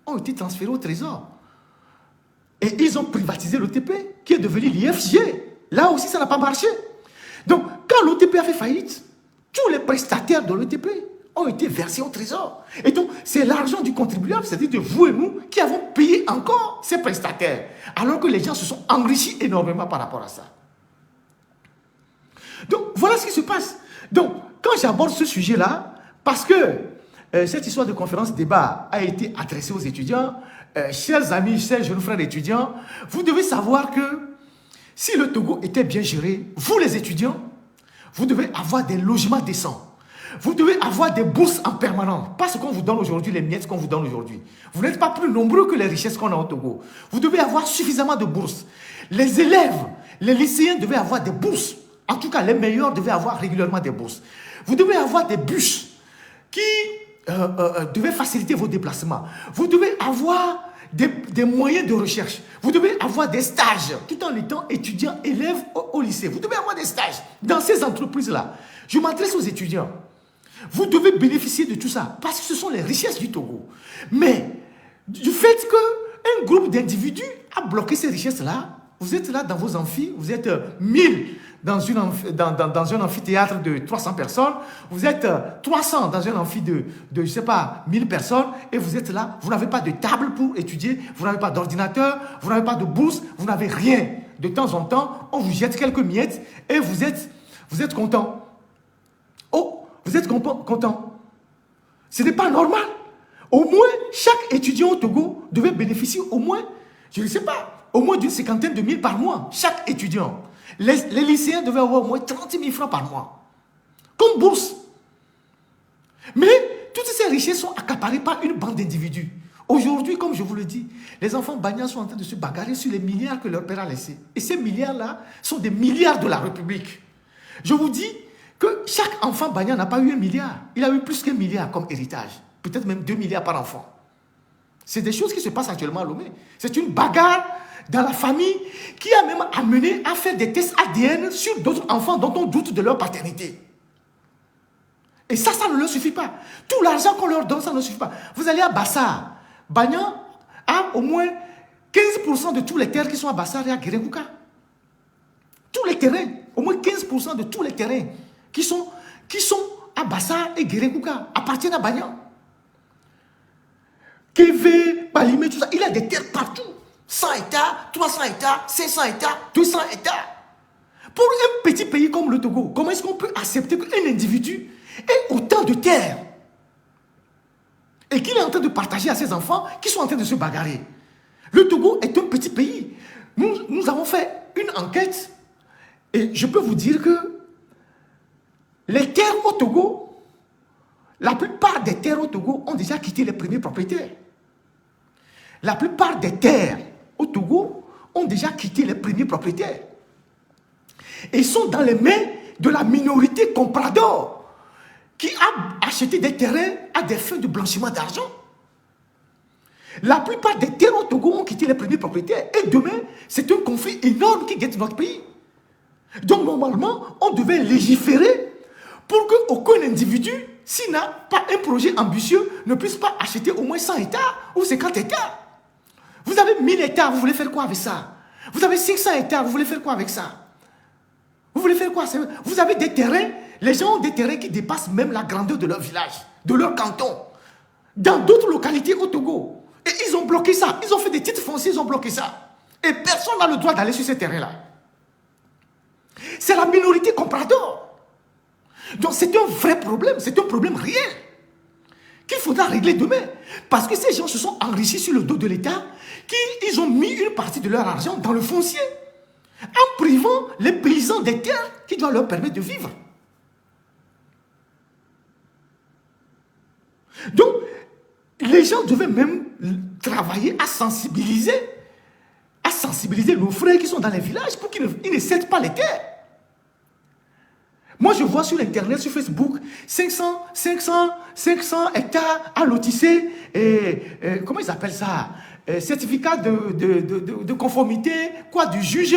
A: ont été transférées au Trésor. Et ils ont privatisé l'OTP, qui est devenu l'IFG. Là aussi, ça n'a pas marché. Donc, quand l'OTP a fait faillite, tous les prestataires de l'OTP ont été versés au Trésor. Et donc, c'est l'argent du contribuable, c'est-à-dire de vous et nous, qui avons payé encore ces prestataires. Alors que les gens se sont enrichis énormément par rapport à ça. Donc, voilà ce qui se passe. Donc, quand j'aborde ce sujet-là, parce que cette histoire de conférence-débat a été adressée aux étudiants, chers amis, chers jeunes frères étudiants, vous devez savoir que si le Togo était bien géré, vous les étudiants, vous devez avoir des logements décents. Vous devez avoir des bourses en permanence. Pas ce qu'on vous donne aujourd'hui, les miettes qu'on vous donne aujourd'hui. Vous n'êtes pas plus nombreux que les richesses qu'on a au Togo. Vous devez avoir suffisamment de bourses. Les élèves, les lycéens devaient avoir des bourses. En tout cas, les meilleurs devaient avoir régulièrement des bourses. Vous devez avoir des bus qui devaient faciliter vos déplacements. Vous devez avoir des moyens de recherche. Vous devez avoir des stages tout en étant étudiant, élève au lycée. Vous devez avoir des stages dans ces entreprises-là. Je m'adresse aux étudiants. Vous devez bénéficier de tout ça parce que ce sont les richesses du Togo. Mais du fait qu'un groupe d'individus a bloqué ces richesses-là, vous êtes là dans vos amphis, vous êtes 1000 dans un amphithéâtre de 300 personnes, vous êtes 300 dans un amphi de je ne sais pas, 1000 personnes, et vous êtes là, vous n'avez pas de table pour étudier, vous n'avez pas d'ordinateur, vous n'avez pas de bourse, vous n'avez rien. De temps en temps, on vous jette quelques miettes et vous êtes content. Oh, vous êtes content. Ce n'est pas normal. Au moins, chaque étudiant au Togo devait bénéficier au moins, je ne sais pas, au moins d'une 50aine de mille par mois. Chaque étudiant. Les lycéens devaient avoir au moins 30 000 francs par mois. Comme bourse. Mais toutes ces richesses sont accaparées par une bande d'individus. Aujourd'hui, comme je vous le dis, les enfants bagnats sont en train de se bagarrer sur les milliards que leur père a laissés. Et ces milliards-là sont des milliards de la République. Je vous dis que chaque enfant bagnat n'a pas eu 1 milliard. Il a eu plus qu'1 milliard comme héritage. Peut-être même 2 milliards par enfant. C'est des choses qui se passent actuellement à Lomé. C'est une bagarre dans la famille qui a même amené à faire des tests ADN sur d'autres enfants dont on doute de leur paternité. Et ça ne leur suffit pas. Tout l'argent qu'on leur donne, ça ne suffit pas. Vous allez à Bassar. Bagnan a au moins 15% de tous les terres qui sont à Bassar et à Guérégouka. Tous les terrains, au moins 15% de tous les terrains qui sont à Bassar et Guérégouka appartiennent à Bagnan. Kévé, Palimé, tout ça, il a des terres partout. 100 hectares, 300 hectares, 500 hectares, 200 hectares. Pour un petit pays comme le Togo, comment est-ce qu'on peut accepter qu'un individu ait autant de terres et qu'il est en train de partager à ses enfants qui sont en train de se bagarrer? Le Togo est un petit pays. Nous avons fait une enquête et je peux vous dire que les terres au Togo, la plupart des terres au Togo ont déjà quitté les premiers propriétaires. La plupart des terres au Togo ont déjà quitté les premiers propriétaires. Et sont dans les mains de la minorité comprador qui a acheté des terrains à des fins de blanchiment d'argent. La plupart des terres au Togo ont quitté les premiers propriétaires. Et demain, c'est un conflit énorme qui guette notre pays. Donc, normalement, on devait légiférer pour qu'aucun individu, s'il n'a pas un projet ambitieux, ne puisse pas acheter au moins 100 hectares ou 50 hectares. Vous avez 1000 hectares, vous voulez faire quoi avec ça? Vous avez 500 hectares, vous voulez faire quoi avec ça? Vous voulez faire quoi? Vous avez des terrains, les gens ont des terrains qui dépassent même la grandeur de leur village, de leur canton, dans d'autres localités au Togo. Et ils ont bloqué ça. Ils ont fait des titres fonciers, ils ont bloqué ça. Et personne n'a le droit d'aller sur ces terrains-là. C'est la minorité comprador. Donc c'est un vrai problème, c'est un problème réel qu'il faudra régler demain. Parce que ces gens se sont enrichis sur le dos de l'État, qu'ils ont mis une partie de leur argent dans le foncier, en privant les paysans des terres qui doivent leur permettre de vivre. Donc, les gens devaient même travailler à sensibiliser nos frères qui sont dans les villages pour qu'ils ne cèdent pas les terres. Moi, je vois sur Internet, sur Facebook, 500 hectares à lotisser, comment ils appellent ça? Certificat de conformité, quoi, du juge,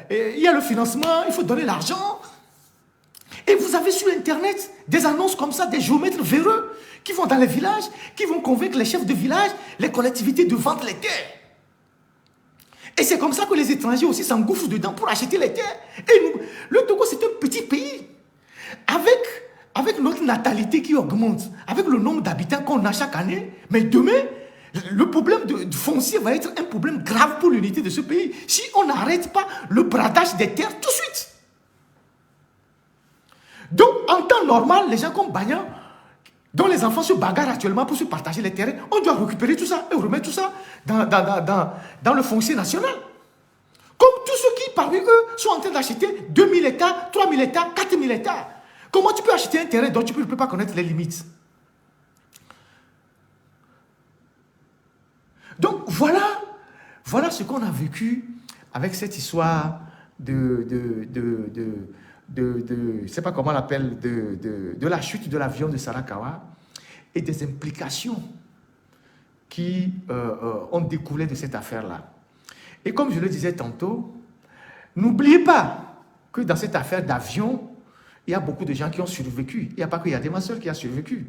A: il y a le financement, il faut donner l'argent. Et vous avez sur Internet des annonces comme ça, des géomètres véreux qui vont dans les villages, qui vont convaincre les chefs de village, les collectivités de vendre les terres. Et c'est comme ça que les étrangers aussi s'engouffrent dedans pour acheter les terres. Et nous, le Togo, c'est un petit pays. Avec notre natalité qui augmente, avec le nombre d'habitants qu'on a chaque année, mais demain, le problème de foncier va être un problème grave pour l'unité de ce pays. Si on n'arrête pas le bradage des terres tout de suite. Donc, en temps normal, les gens comme Bagnan, dont les enfants se bagarrent actuellement pour se partager les terrains, on doit récupérer tout ça et remettre tout ça dans le foncier national. Comme tous ceux qui, parmi eux, sont en train d'acheter 2000 hectares, 3000 hectares, 4000 hectares. Comment tu peux acheter un terrain dont tu ne peux pas connaître les limites? Donc, voilà ce qu'on a vécu avec cette histoire je ne sais pas comment on l'appelle, de la chute de l'avion de Sarakawa et des implications qui ont découlé de cette affaire-là. Et comme je le disais tantôt, n'oubliez pas que dans cette affaire d'avion, il y a beaucoup de gens qui ont survécu. Il n'y a pas que Yadema seul qui a survécu.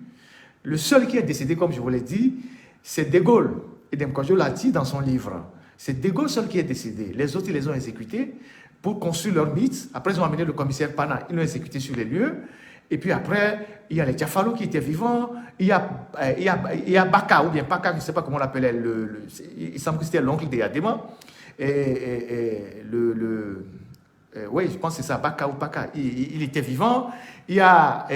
A: Le seul qui est décédé, comme je vous l'ai dit, c'est De Gaulle. Et Demkojo l'a dit dans son livre. C'est De Gaulle seul qui est décédé. Les autres, ils les ont exécutés pour construire leur mythe. Après, ils ont amené le commissaire Pana, ils l'ont exécuté sur les lieux. Et puis après, il y a les Tiafalo qui étaient vivants. Il y a Baka, ou bien Paka, je ne sais pas comment on l'appelait. Il semble que c'était l'oncle de Yadema. Oui, je pense que c'est ça, Baka ou Paka. Il était vivant. Il y a,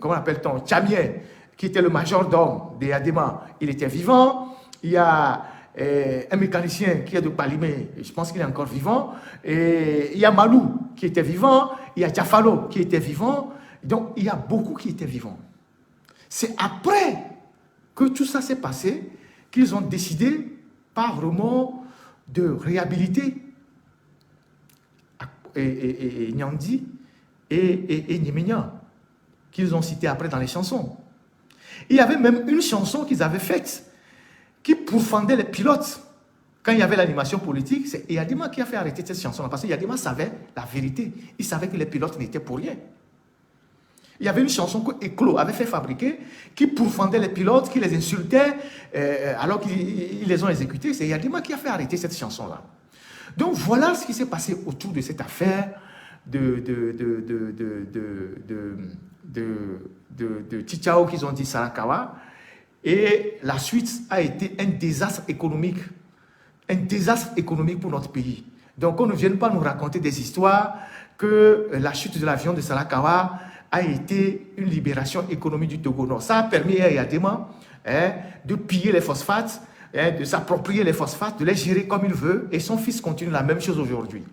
A: comment appelle-t-on, Tchamier, qui était le majordome de Yadema. Il était vivant. Il y a un mécanicien qui est de Palimé, je pense qu'il est encore vivant. Et il y a Malou qui était vivant. Il y a Tiafalo qui était vivant. Donc, il y a beaucoup qui étaient vivants. C'est après que tout ça s'est passé qu'ils ont décidé, par remords, de réhabiliter Nyandi et Nyemenya, qu'ils ont cité après dans les chansons. Il y avait même une chanson qu'ils avaient faite qui pourfendait les pilotes. Quand il y avait l'animation politique, c'est Yadema qui a fait arrêter cette chanson-là, parce que Yadema savait la vérité. Il savait que les pilotes n'étaient pour rien. Il y avait une chanson que Eclo avait fait fabriquer qui pourfendait les pilotes, qui les insultait alors qu'ils les ont exécutés. C'est Yadema qui a fait arrêter cette chanson-là. Donc voilà ce qui s'est passé autour de cette affaire de Chichao qu'ils ont dit Sarakawa. Et la suite a été un désastre économique. Un désastre économique pour notre pays. Donc qu'on ne vienne pas nous raconter des histoires que la chute de l'avion de Sarakawa a été une libération économique du Togo. Non, ça a permis à Yadema de piller les phosphates, de s'approprier les phosphates, de les gérer comme il veut, et son fils continue la même chose aujourd'hui.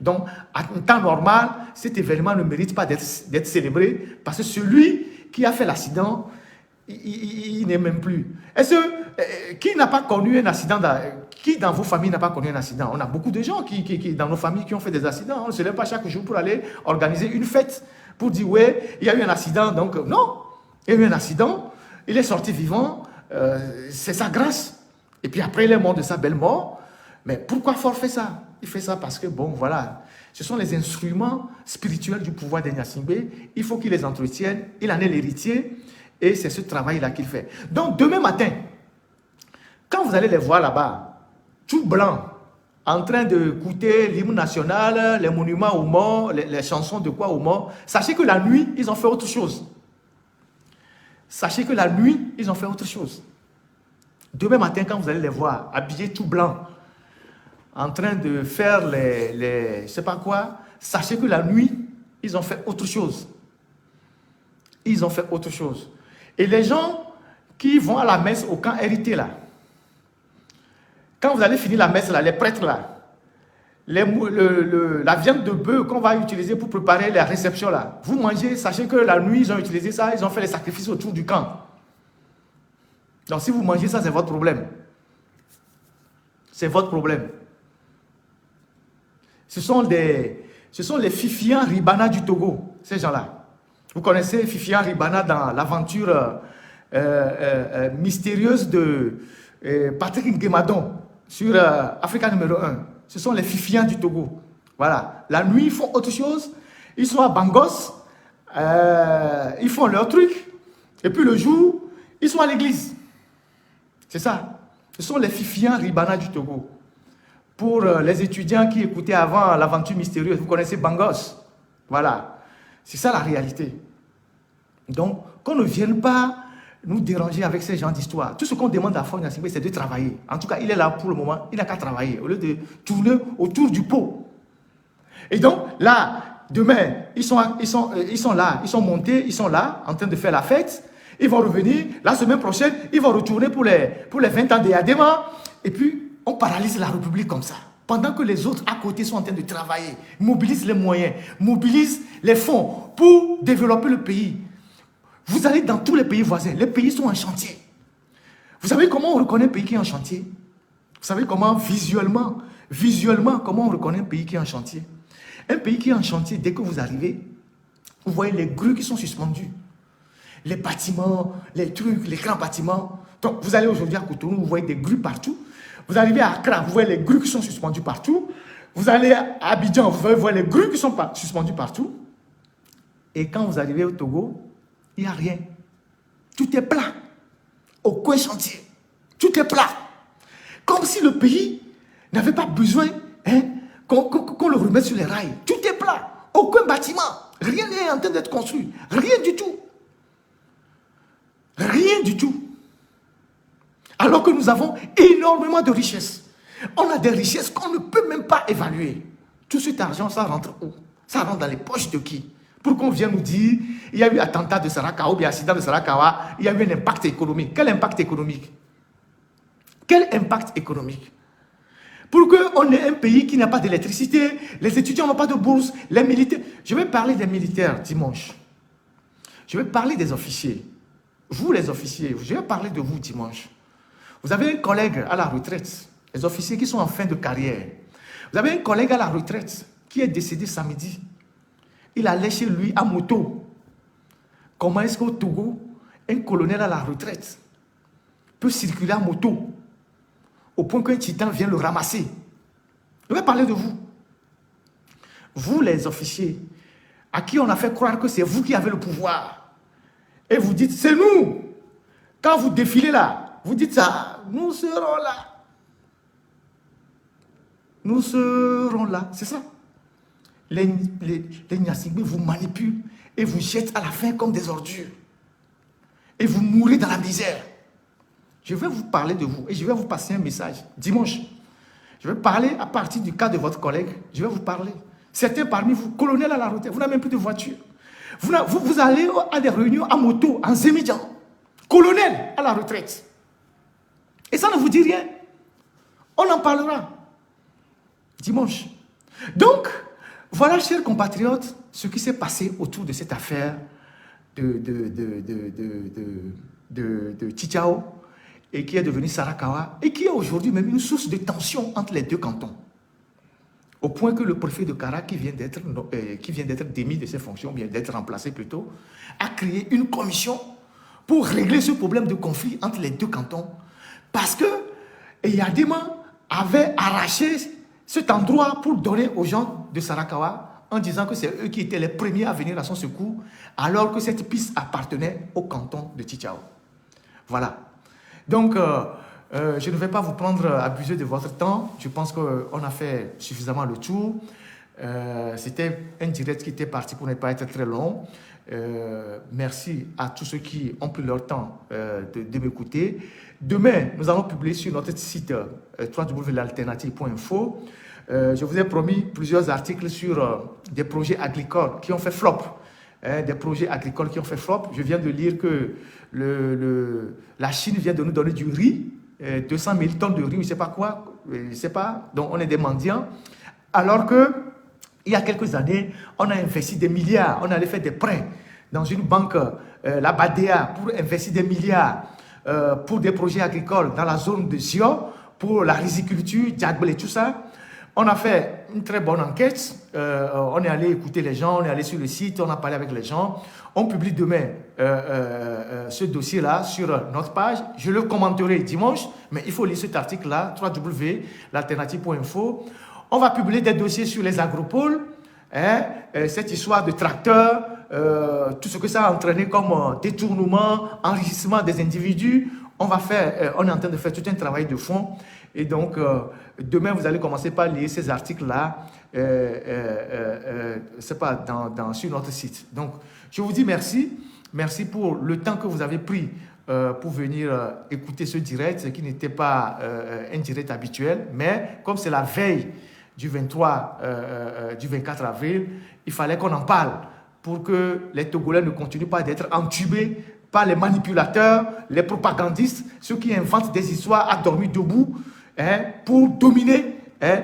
A: Donc, en temps normal, cet événement ne mérite pas d'être célébré, parce que celui qui a fait l'accident, il n'est même plus. Est-ce que, qui n'a pas connu un accident, qui dans vos familles n'a pas connu un accident? On a beaucoup de gens qui dans nos familles qui ont fait des accidents. On ne se lève pas chaque jour pour aller organiser une fête, pour dire, ouais, il y a eu un accident, donc non, il y a eu un accident, il est sorti vivant, c'est sa grâce. Et puis après, il est mort de sa belle mort. Mais pourquoi Faure fait ça? Il fait ça parce que, bon, voilà, ce sont les instruments spirituels du pouvoir de Gnassingbé. Il faut qu'il les entretienne. Il en est l'héritier. Et c'est ce travail-là qu'il fait. Donc, demain matin, quand vous allez les voir là-bas, tout blanc, en train d'écouter l'hymne national, les monuments aux morts, les chansons de quoi aux morts, sachez que la nuit, ils ont fait autre chose. Sachez que la nuit, ils ont fait autre chose. Demain matin, quand vous allez les voir, habillés tout blanc, en train de faire je ne sais pas quoi, sachez que la nuit, ils ont fait autre chose. Ils ont fait autre chose. Et les gens qui vont à la messe au camp hérité là, quand vous allez finir la messe là, les prêtres là, la viande de bœuf qu'on va utiliser pour préparer la réception là, vous mangez, sachez que la nuit, ils ont utilisé ça, ils ont fait les sacrifices autour du camp. Donc si vous mangez ça, c'est votre problème. C'est votre problème. Ce sont les Fifian Ribana du Togo, ces gens-là. Vous connaissez Fifian Ribana dans l'aventure mystérieuse de Patrick Nguemadon sur Africa numéro 1. Ce sont les Fifians du Togo. Voilà. La nuit, ils font autre chose. Ils sont à Bangos. Ils font leur truc. Et puis le jour, ils sont à l'église. C'est ça. Ce sont les Fifians Ribana du Togo. Pour les étudiants qui écoutaient avant l'aventure mystérieuse, vous connaissez Bangos. Voilà. C'est ça la réalité. Donc, qu'on ne vienne pas nous déranger avec ces gens d'histoire. Tout ce qu'on demande à Faure Gnassingbé, c'est de travailler. En tout cas, il est là pour le moment, il n'a qu'à travailler, au lieu de tourner autour du pot. Et donc, là, demain, ils sont là, ils sont montés, ils sont là, en train de faire la fête. Ils vont revenir, la semaine prochaine, ils vont retourner pour les 20 ans de Yadema. Et puis, on paralyse la République comme ça. Pendant que les autres à côté sont en train de travailler, mobilisent les moyens, mobilisent les fonds pour développer le pays. Vous allez dans tous les pays voisins, les pays sont en chantier. Vous savez comment on reconnaît un pays qui est en chantier? Vous savez comment visuellement, comment on reconnaît un pays qui est en chantier? Un pays qui est en chantier, dès que vous arrivez, vous voyez les grues qui sont suspendues. Les bâtiments, les trucs, les grands bâtiments. Donc, vous allez aujourd'hui à Cotonou, vous voyez des grues partout. Vous arrivez à Accra, vous voyez les grues qui sont suspendues partout. Vous allez à Abidjan, vous voyez les grues qui sont suspendues partout. Et quand vous arrivez au Togo, il n'y a rien. Tout est plat. Aucun chantier. Tout est plat. Comme si le pays n'avait pas besoin qu'on le remette sur les rails. Tout est plat. Aucun bâtiment. Rien n'est en train d'être construit. Rien du tout. Rien du tout. Alors que nous avons énormément de richesses. On a des richesses qu'on ne peut même pas évaluer. Tout cet argent, ça rentre où? Ça rentre dans les poches de qui? Pour qu'on vienne nous dire, il y a eu attentat de Sarakawa, ou bien accident de Sarakawa, il y a eu un impact économique. Quel impact économique? Quel impact économique? Pour qu'on ait un pays qui n'a pas d'électricité, les étudiants n'ont pas de bourse, les militaires. Je vais parler des militaires dimanche. Je vais parler des officiers. Vous les officiers, je vais parler de vous dimanche. Vous avez un collègue à la retraite, les officiers qui sont en fin de carrière. Vous avez un collègue à la retraite qui est décédé samedi. Il allait chez lui à moto. Comment est-ce qu'au Togo, un colonel à la retraite peut circuler à moto au point qu'un titan vient le ramasser? Je vais parler de vous. Vous les officiers, à qui on a fait croire que c'est vous qui avez le pouvoir. Et vous dites, c'est nous. Quand vous défilez là, vous dites ça, nous serons là. Nous serons là, c'est ça. Les Gnassingbé vous manipulent et vous jettent à la fin comme des ordures. Et vous mourrez dans la misère. Je vais vous parler de vous et je vais vous passer un message dimanche. Je vais parler à partir du cas de votre collègue. Je vais vous parler. Certains parmi vous, colonels à la retraite, vous n'avez même plus de voiture. Vous allez à des réunions à moto, en Zémidjan. Colonel à la retraite. Et ça ne vous dit rien. On en parlera dimanche. Donc, voilà, chers compatriotes, ce qui s'est passé autour de cette affaire de Tchitchao et qui est devenue Sarakawa et qui est aujourd'hui même une source de tension entre les deux cantons. Au point que le préfet de Kara, qui vient d'être démis de ses fonctions, bien d'être remplacé plutôt, a créé une commission pour régler ce problème de conflit entre les deux cantons. Parce que Eyadema avait arraché cet endroit pour donner aux gens de Sarakawa en disant que c'est eux qui étaient les premiers à venir à son secours, alors que cette piste appartenait au canton de Tchitchao. Voilà. Donc, je ne vais pas vous prendre abuser de votre temps. Je pense qu'on a fait suffisamment le tour. C'était un direct qui était parti pour ne pas être très long. Merci à tous ceux qui ont pris leur temps de m'écouter. Demain, nous allons publier sur notre site www.l'alternative.info. Je vous ai promis plusieurs articles sur des projets agricoles qui ont fait flop. Des projets agricoles qui ont fait flop. Je viens de lire que la Chine vient de nous donner du riz, 200 000 tonnes de riz, je ne sais pas quoi, je ne sais pas. Donc on est des mendiants. Alors que il y a quelques années, on a investi des milliards, on allait faire des prêts dans une banque, la Badea, pour investir des milliards pour des projets agricoles dans la zone de Zio, pour la riziculture, Djagbel et tout ça. On a fait une très bonne enquête, on est allé écouter les gens, on est allé sur le site, on a parlé avec les gens. On publie demain ce dossier-là sur notre page. Je le commenterai dimanche, mais il faut lire cet article-là, www.l'alternative.info. On va publier des dossiers sur les agropoles, cette histoire de tracteurs, tout ce que ça a entraîné comme détournement, enrichissement des individus. On est en train de faire tout un travail de fond. Et donc, demain, vous allez commencer par lire ces articles-là sur notre site. Donc, je vous dis merci. Merci pour le temps que vous avez pris pour venir écouter ce direct, ce qui n'était pas un direct habituel. Mais comme c'est la veille du 24 avril, il fallait qu'on en parle pour que les Togolais ne continuent pas d'être entubés par les manipulateurs, les propagandistes, ceux qui inventent des histoires à dormir debout pour dominer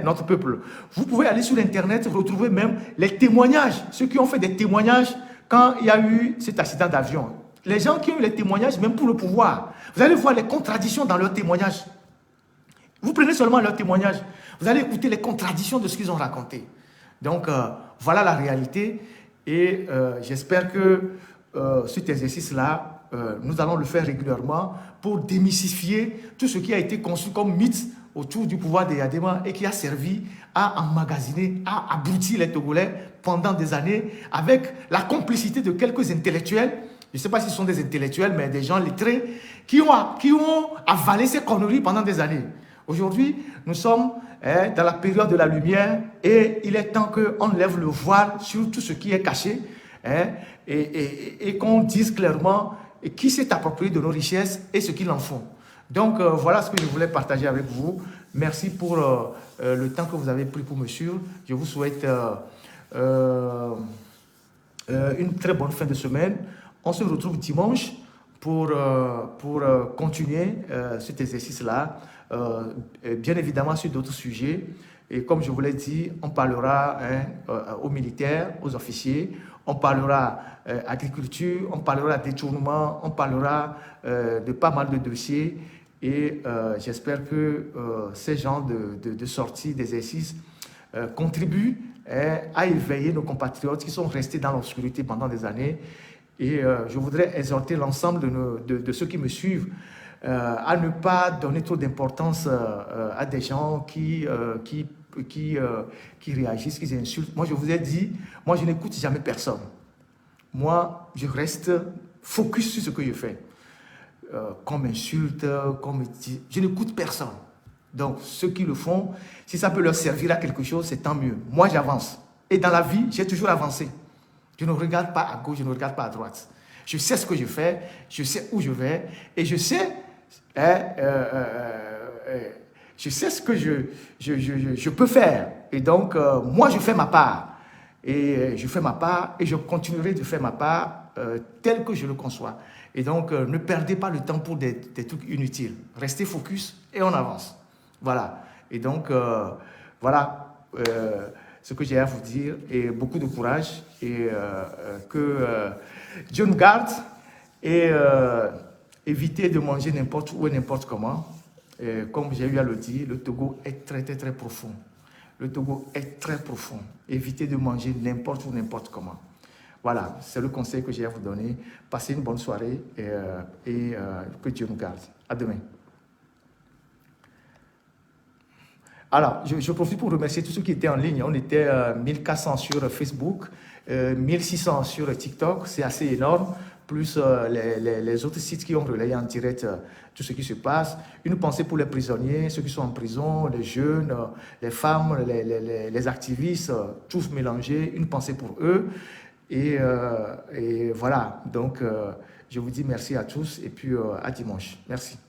A: notre peuple. Vous pouvez aller sur Internet, retrouver même les témoignages, ceux qui ont fait des témoignages quand il y a eu cet accident d'avion. Les gens qui ont eu les témoignages, même pour le pouvoir, vous allez voir les contradictions dans leurs témoignages. Vous prenez seulement leurs témoignages, vous allez écouter les contradictions de ce qu'ils ont raconté. Donc, voilà la réalité. Et j'espère que cet exercice-là, nous allons le faire régulièrement pour démystifier tout ce qui a été conçu comme mythe autour du pouvoir des Yadema et qui a servi à emmagasiner, à abrutir les Togolais pendant des années avec la complicité de quelques intellectuels. Je ne sais pas si ce sont des intellectuels, mais des gens lettrés qui ont avalé ces conneries pendant des années. Aujourd'hui, nous sommes dans la période de la lumière et il est temps qu'on lève le voile sur tout ce qui est caché et qu'on dise clairement qui s'est approprié de nos richesses et ce qu'ils en font. Donc, voilà ce que je voulais partager avec vous. Merci pour le temps que vous avez pris pour me suivre. Je vous souhaite une très bonne fin de semaine. On se retrouve dimanche pour continuer cet exercice-là. Bien évidemment sur d'autres sujets. Et comme je vous l'ai dit, on parlera aux militaires, aux officiers, on parlera agriculture, on parlera détournement, on parlera de pas mal de dossiers. Et j'espère que ces genres de sorties, d'exercices contribuent à éveiller nos compatriotes qui sont restés dans l'obscurité pendant des années. Et je voudrais exhorter l'ensemble de ceux qui me suivent à ne pas donner trop d'importance à des gens qui réagissent, qui insultent. Moi, je vous ai dit, moi, je n'écoute jamais personne. Moi, je reste focus sur ce que je fais. Qu'on m'insulte, qu'on me dit... Je n'écoute personne. Donc, ceux qui le font, si ça peut leur servir à quelque chose, c'est tant mieux. Moi, j'avance. Et dans la vie, j'ai toujours avancé. Je ne regarde pas à gauche, je ne regarde pas à droite. Je sais ce que je fais, je sais où je vais, et je sais... je sais ce que je peux faire. Et donc, moi, je fais ma part. Et je fais ma part et je continuerai de faire ma part tel que je le conçois. Et donc, ne perdez pas le temps pour des trucs inutiles. Restez focus et on avance. Voilà. Et donc, voilà ce que j'ai à vous dire. Et beaucoup de courage. Et que Dieu nous garde. Et évitez de manger n'importe où et n'importe comment. Et comme j'ai eu à le dire, le Togo est très, très, très profond. Le Togo est très profond. Évitez de manger n'importe où, n'importe comment. Voilà, c'est le conseil que j'ai à vous donner. Passez une bonne soirée et que Dieu nous garde. À demain. Alors, je profite pour remercier tous ceux qui étaient en ligne. On était 1400 sur Facebook, 1600 sur TikTok, c'est assez énorme, plus les autres sites qui ont relayé en direct tout ce qui se passe. Une pensée pour les prisonniers, ceux qui sont en prison, les jeunes, les femmes, les activistes, tous mélangés. Une pensée pour eux. Et voilà, donc je vous dis merci à tous et puis à dimanche. Merci.